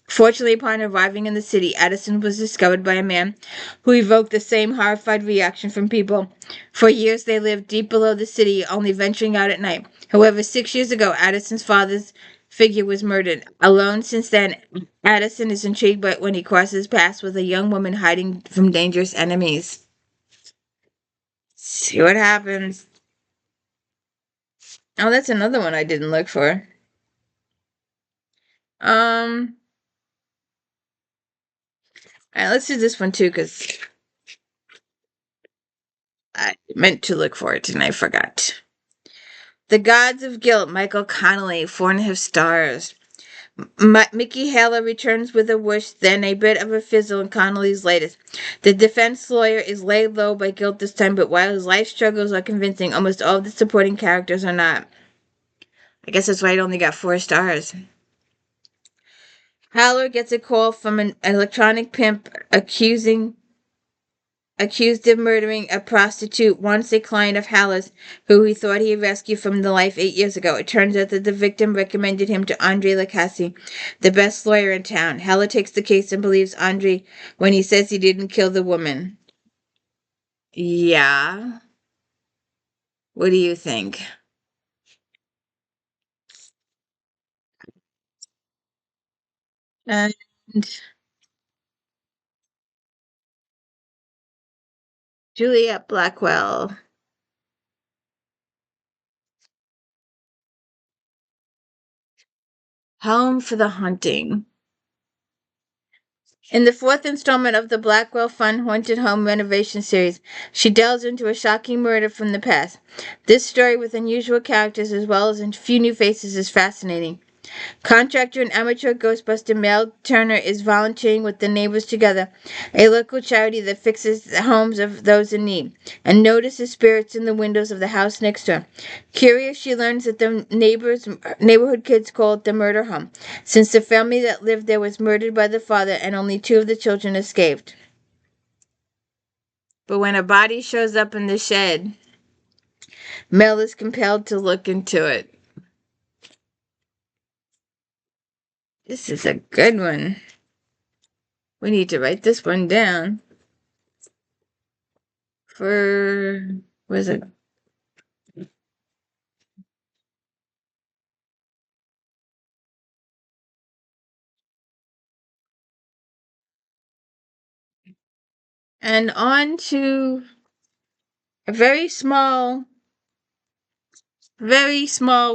Fortunately, upon arriving in the city, Addison was discovered by a man who evoked the same horrified reaction from people. For years, they lived deep below the city, only venturing out at night. However, 6 years ago, Addison's father's figure was murdered. Alone since then, Addison is intrigued by when he crosses paths with a young woman hiding from dangerous enemies. See what happens. Oh, that's another one I didn't look for. Um, all right, let's do this one too, because I meant to look for it and I forgot. The Gods of Guilt, Michael Connelly, 4.5 stars. Mickey Haller returns with a whoosh, then a bit of a fizzle in Connolly's latest. The defense lawyer is laid low by guilt this time, but while his life struggles are convincing, almost all of the supporting characters are not. I guess that's why it only got 4 stars. Haller gets a call from an electronic pimp accused of murdering a prostitute, once a client of Haller's, who he thought he had rescued from the life 8 years ago. It turns out that the victim recommended him to Andre Lacassie, the best lawyer in town. Haller takes the case and believes Andre when he says he didn't kill the woman. Yeah. What do you think? And Juliet Blackwell, Home for the Hunting. In the fourth installment of the Blackwell Fun Haunted Home renovation series, she delves into a shocking murder from the past. This story, with unusual characters as well as a few new faces, is fascinating. Contractor and amateur Ghostbuster Mel Turner is volunteering with the Neighbors Together, a local charity that fixes the homes of those in need, and notices spirits in the windows of the house next door. Curious, she learns that the neighborhood kids call it the murder home, since the family that lived there was murdered by the father and only two of the children escaped. But when a body shows up in the shed, Mel is compelled to look into it. This is a good one. We need to write this one down. For was it? And on to a very small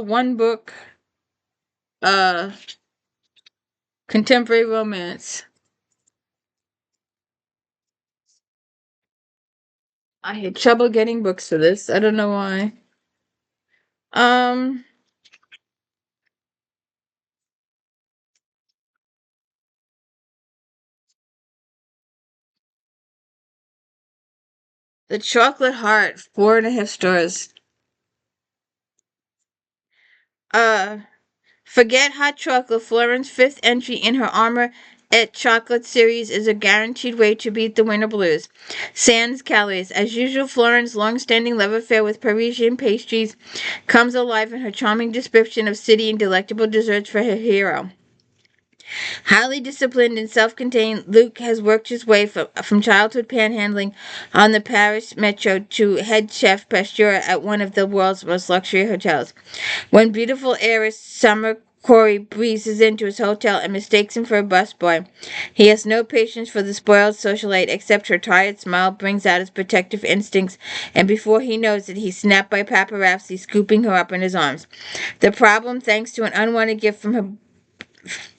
one book uh contemporary romance. I had trouble getting books for this. I don't know why. Um The Chocolate Heart, 4.5 stars. Uh Forget Hot Chocolate. Florence's fifth entry in her Armor et Chocolate series is a guaranteed way to beat the winter blues. Sans calories. As usual, Florence's long-standing love affair with Parisian pastries comes alive in her charming description of city and delectable desserts for her hero. Highly disciplined and self-contained, Luke has worked his way from childhood panhandling on the Paris metro to head chef Pasteur at one of the world's most luxury hotels. When beautiful heiress Summer Corey breezes into his hotel and mistakes him for a busboy, he has no patience for the spoiled socialite, except her tired smile brings out his protective instincts, and before he knows it, he's snapped by paparazzi, scooping her up in his arms. The problem, thanks to an unwanted gift from her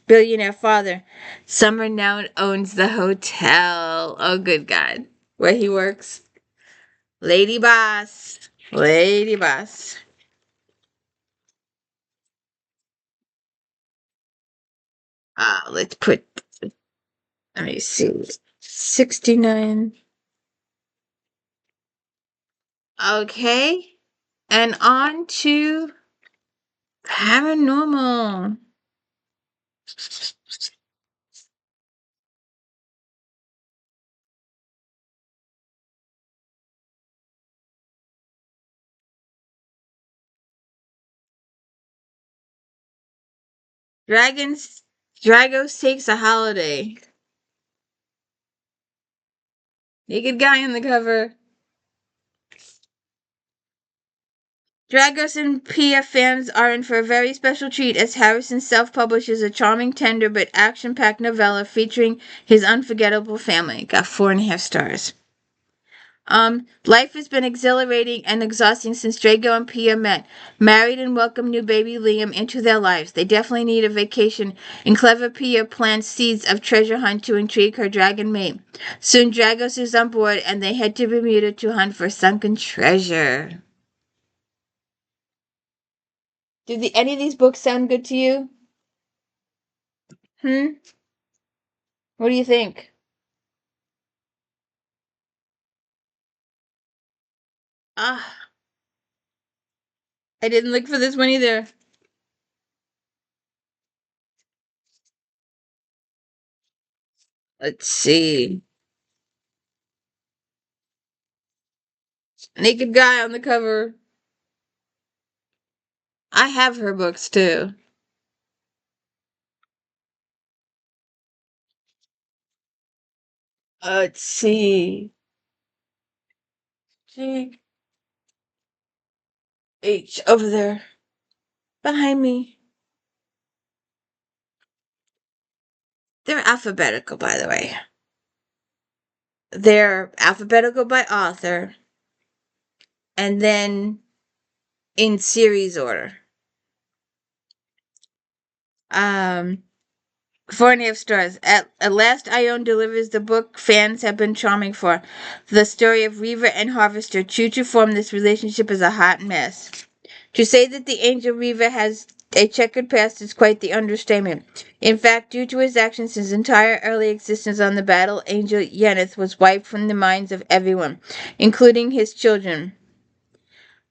billionaire father, Summer now owns the hotel. Oh, good God. Where he works. Lady Boss. Lady Boss. Let's put, let me see, 69. Okay. And on to paranormal. Dragons. Dragos takes a holiday. Naked guy on the cover. Dragos and PF fans are in for a very special treat as Harrison self-publishes a charming, tender, but action-packed novella featuring his unforgettable family. Got 4.5 stars. Life has been exhilarating and exhausting since Drago and Pia met, married and welcomed new baby Liam into their lives. They definitely need a vacation, and clever Pia plants seeds of treasure hunt to intrigue her dragon mate. Soon Dragos is on board, and they head to Bermuda to hunt for sunken treasure. Any of these books sound good to you? Hmm? What do you think? Ah, I didn't look for this one either. Let's see. Naked guy on the cover. I have her books too. Let's see. G H over there. Behind me. They're alphabetical, by the way. They're alphabetical by author and then in series order. 4.5 stars. At last, Ione delivers the book fans have been charming for. The story of Reaver and Harvester. True to form, this relationship is a hot mess. To say that the Angel Reaver has a checkered past is quite the understatement. In fact, due to his actions, his entire early existence on the battle angel Yenneith was wiped from the minds of everyone, including his children.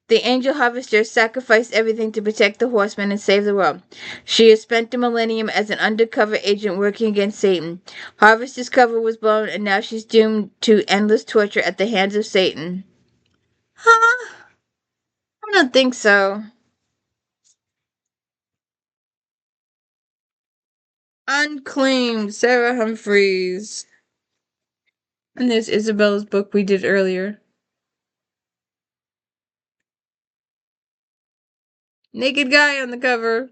The Angel Harvester sacrificed everything to protect the horsemen and save the world. She has spent a millennium as an undercover agent working against Satan. Harvester's cover was blown, and now she's doomed to endless torture at the hands of Satan. Huh? I don't think so. Unclaimed, Sarah Humphreys. And there's Isabella's book we did earlier. Naked guy on the cover.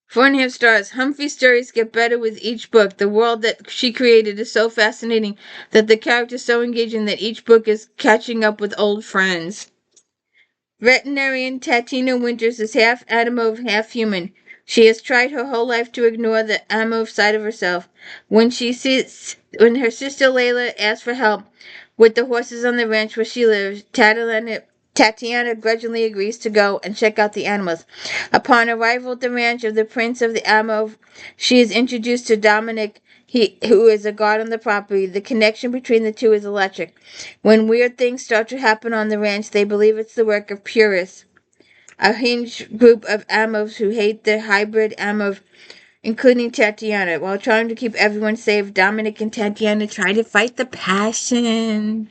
4.5 stars. Humphrey's stories get better with each book. The world that she created is so fascinating, that the characters so engaging, that each book is catching up with old friends. Veterinarian Tatina Winters is half Animove, half human. She has tried her whole life to ignore the Animove side of herself. When her sister Layla asks for help with the horses on the ranch where she lives, Tatiana grudgingly agrees to go and check out the animals. Upon arrival at the ranch of the Prince of the Animove, she is introduced to Dominic, who is a guard on the property. The connection between the two is electric. When weird things start to happen on the ranch, they believe it's the work of purists, a hinged group of Amos who hate the hybrid Amos, including Tatiana. While trying to keep everyone safe, Dominic and Tatiana try to fight the passion.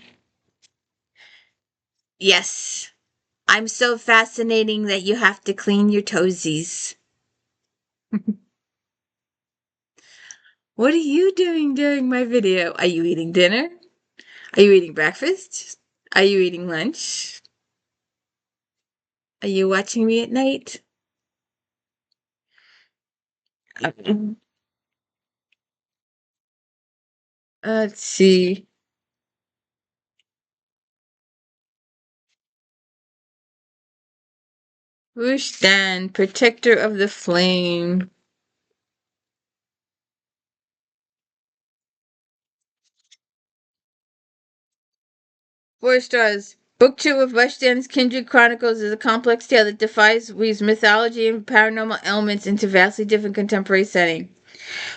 Yes, I'm so fascinating that you have to clean your toesies. What are you doing during my video? Are you eating dinner? Are you eating breakfast? Are you eating lunch? Are you watching me at night? Let's see. Rushdan, protector of the flame. 4 stars. Book 2 of Rushdan's Kindred Chronicles is a complex tale that weaves mythology and paranormal elements into vastly different contemporary setting.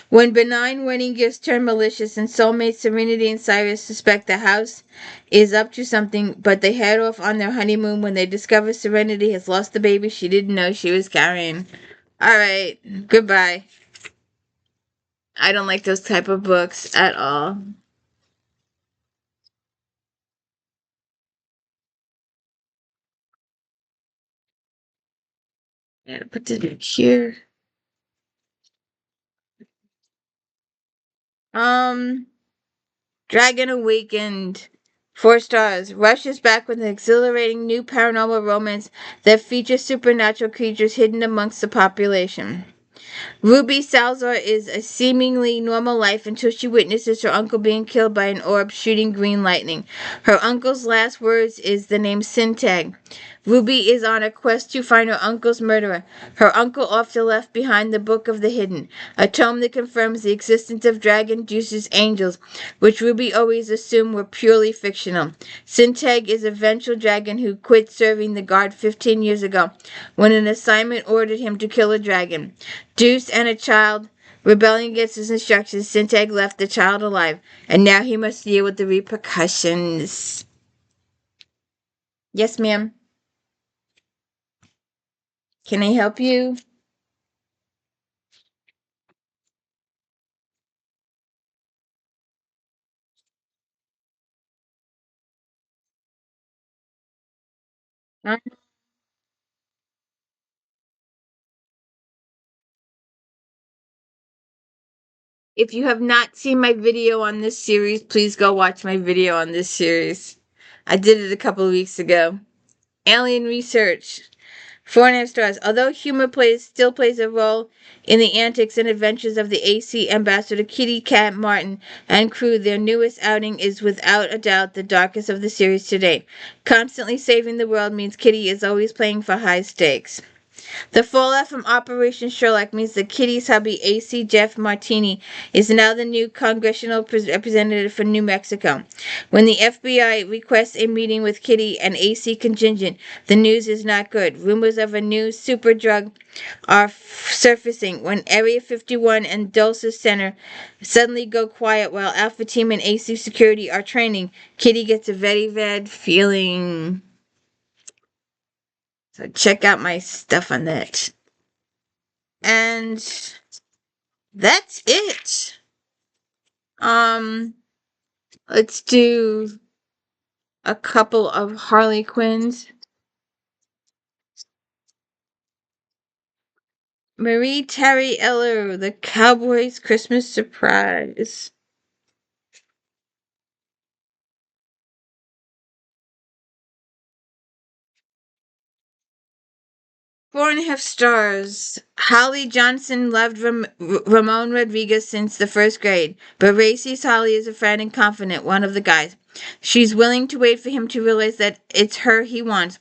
When benign wedding gifts turn malicious and soulmates Serenity and Cyrus suspect the house is up to something, but they head off on their honeymoon when they discover Serenity has lost the baby she didn't know she was carrying. Alright, goodbye. I don't like those type of books at all. Yeah, put it here. Um, Dragon Awakened. 4 stars. Rush is back with an exhilarating new paranormal romance that features supernatural creatures hidden amongst the population. Ruby Salazar is a seemingly normal life until she witnesses her uncle being killed by an orb shooting green lightning. Her uncle's last words is the name Sintag. Ruby is on a quest to find her uncle's murderer. Her uncle often left behind the Book of the Hidden, a tome that confirms the existence of dragon juice's angels, which Ruby always assumed were purely fictional. Sintag is a vengeful dragon who quit serving the guard 15 years ago when an assignment ordered him to kill a dragon. Juice and a child rebelling against his instructions, Sintag left the child alive, and now he must deal with the repercussions. Yes, ma'am. Can I help you? If you have not seen my video on this series, please go watch my video on this series. I did it a couple of weeks ago. Alien research. 4.5 stars. Although humor still plays a role in the antics and adventures of the AC ambassador Kitty Cat Martin and crew, their newest outing is without a doubt the darkest of the series to date. Constantly saving the world means Kitty is always playing for high stakes. The fallout from Operation Sherlock means that Kitty's hubby, AC Jeff Martini, is now the new congressional representative for New Mexico. When the FBI requests a meeting with Kitty and AC contingent, the news is not good. Rumors of a new super drug are surfacing when Area 51 and Dulles Center suddenly go quiet while Alpha Team and AC Security are training. Kitty gets a very bad feeling. So check out my stuff on that. And that's it. Um, let's do a couple of Harley Quinns. Marie Terry Eller, The Cowboys Christmas Surprise. 4.5 stars. Holly Johnson loved Ramon Rodriguez since the first grade, but Ray sees Holly as a friend and confident, one of the guys. She's willing to wait for him to realize that it's her he wants,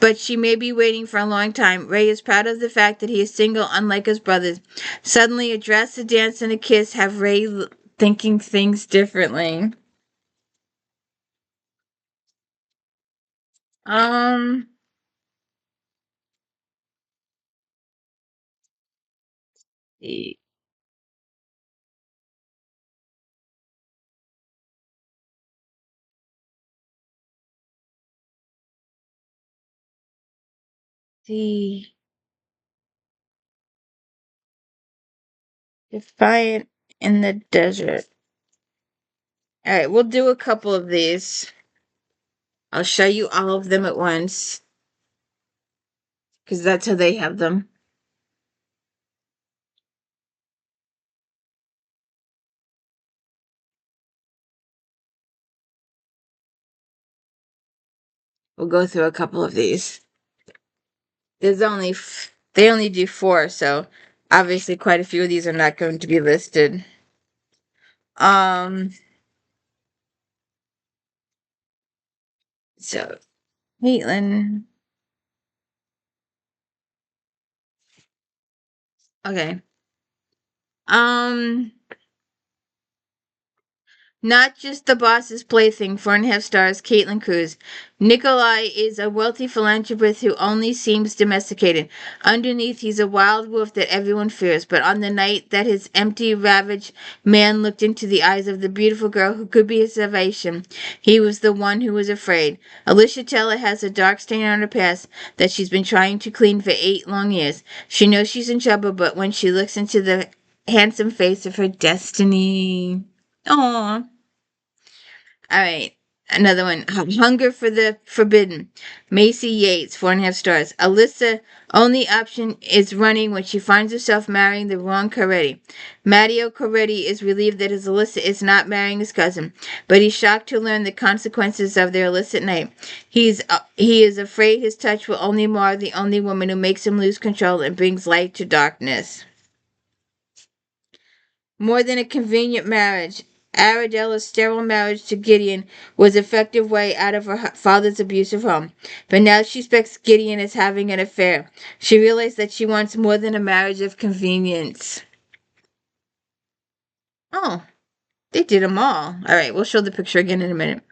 but she may be waiting for a long time. Ray is proud of the fact that he is single, unlike his brothers. Suddenly, a dress, a dance, and a kiss have Ray thinking things differently. Um, the Defiant in the Desert. All right, we'll do a couple of these. I'll show you all of them at once because that's how they have them. We'll go through a couple of these. They only do 4, so obviously quite a few of these are not going to be listed. Um, so Caitlin. Okay. Um, Not just the boss's plaything, 4.5 stars, Caitlin Cruz. Nikolai is a wealthy philanthropist who only seems domesticated. Underneath, he's a wild wolf that everyone fears. But on the night that his empty, ravaged man looked into the eyes of the beautiful girl who could be his salvation, he was the one who was afraid. Alicia Teller has a dark stain on her past that she's been trying to clean for 8 long years. She knows she's in trouble, but when she looks into the handsome face of her destiny... Aww. All right. Another one. Hunger for the Forbidden. Macy Yates, 4.5 stars. Alyssa only option is running when she finds herself marrying the wrong Coretti. Matteo Coretti is relieved that his Alyssa is not marrying his cousin, but he's shocked to learn the consequences of their illicit night. He is afraid his touch will only mar the only woman who makes him lose control and brings light to darkness. More than a convenient marriage, Aradella's sterile marriage to Gideon was an effective way out of her father's abusive home. But now she suspects Gideon is having an affair. She realized that she wants more than a marriage of convenience. Oh, they did them all. All right, we'll show the picture again in a minute.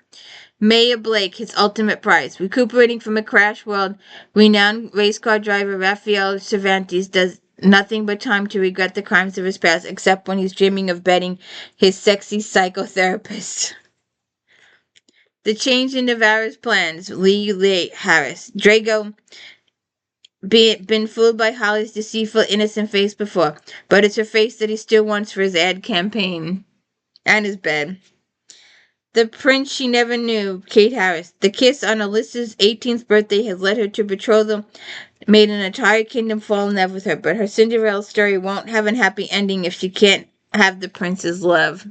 Mayor Blake, his ultimate prize. Recuperating from a crash world, renowned race car driver Rafael Cervantes does nothing but time to regret the crimes of his past, except when he's dreaming of betting his sexy psychotherapist. The change in Navarro's plans. Lee Harris. Drago been fooled by Holly's deceitful, innocent face before, but it's her face that he still wants for his ad campaign. And his bed. The prince she never knew, Kate Harris. The kiss on Alyssa's 18th birthday has led her to betrothal, made an entire kingdom fall in love with her, but her Cinderella story won't have a happy ending if she can't have the prince's love.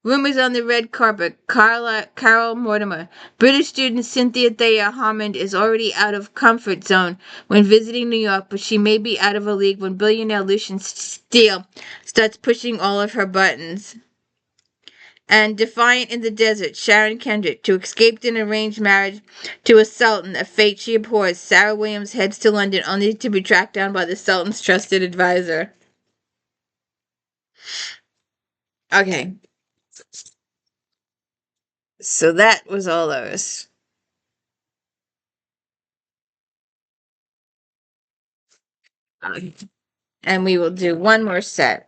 Rumors on the red carpet. Carol Mortimer. British student Cynthia Thayer Hammond is already out of comfort zone when visiting New York, but she may be out of a league when billionaire Lucian Steele starts pushing all of her buttons. And defiant in the desert, Sharon Kendrick. To escape an arranged marriage to a sultan, a fate she abhors, Sarah Williams heads to London only to be tracked down by the sultan's trusted advisor. Okay. So that was all those. And we will do one more set.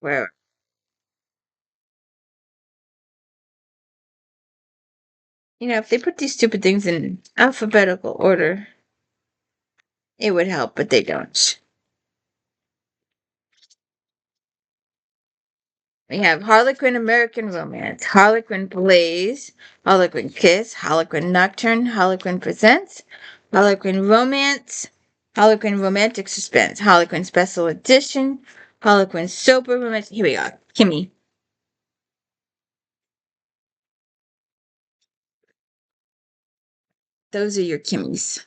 Where, if they put these stupid things in alphabetical order, it would help, but they don't. We have Harlequin American Romance, Harlequin Blaze, Harlequin Kiss, Harlequin Nocturne, Harlequin Presents, Harlequin Romance, Harlequin Romantic Suspense, Harlequin Special Edition, Harlequin Sober Romance. Here we go. Kimmy. Those are your Kimmies.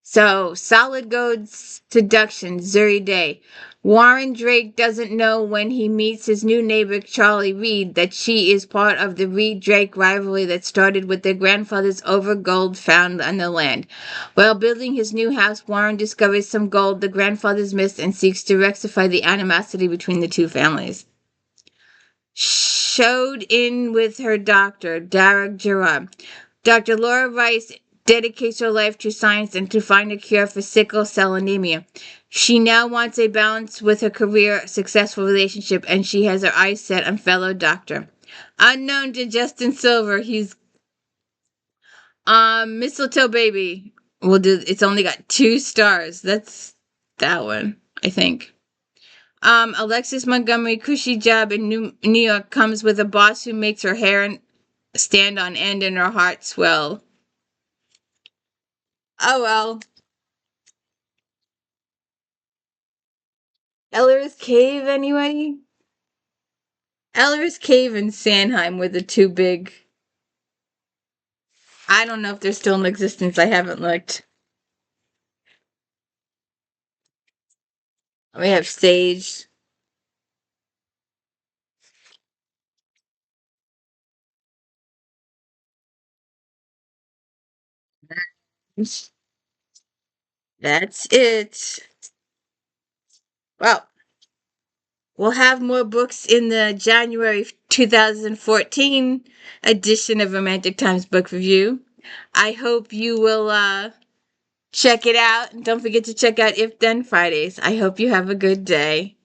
So, Solid Gold Seduction, Zuri Day. Warren Drake doesn't know when he meets his new neighbor, Charlie Reed, that she is part of the Reed-Drake rivalry that started with their grandfather's over gold found on the land. While building his new house, Warren discovers some gold the grandfathers missed and seeks to rectify the animosity between the two families. Showed in with her doctor, Derek Gerard. Dr. Laura Rice dedicates her life to science and to find a cure for sickle cell anemia. She now wants a balance with her career, successful relationship, and she has her eyes set on fellow doctor. Unknown to Justin Silver, he's Mistletoe Baby. It's only got 2 stars. That's that one, I think. Alexis Montgomery, cushy job in New York, comes with a boss who makes her hair stand on end and her heart swell. Oh well. Eller's Cave, anybody? Eller's Cave and Sandheim were the 2 big. I don't know if they're still in existence. I haven't looked. We have Sage. That's it. Well, we'll have more books in the January 2014 edition of Romantic Times Book Review. I hope you will check it out. And don't forget to check out If Then Fridays. I hope you have a good day.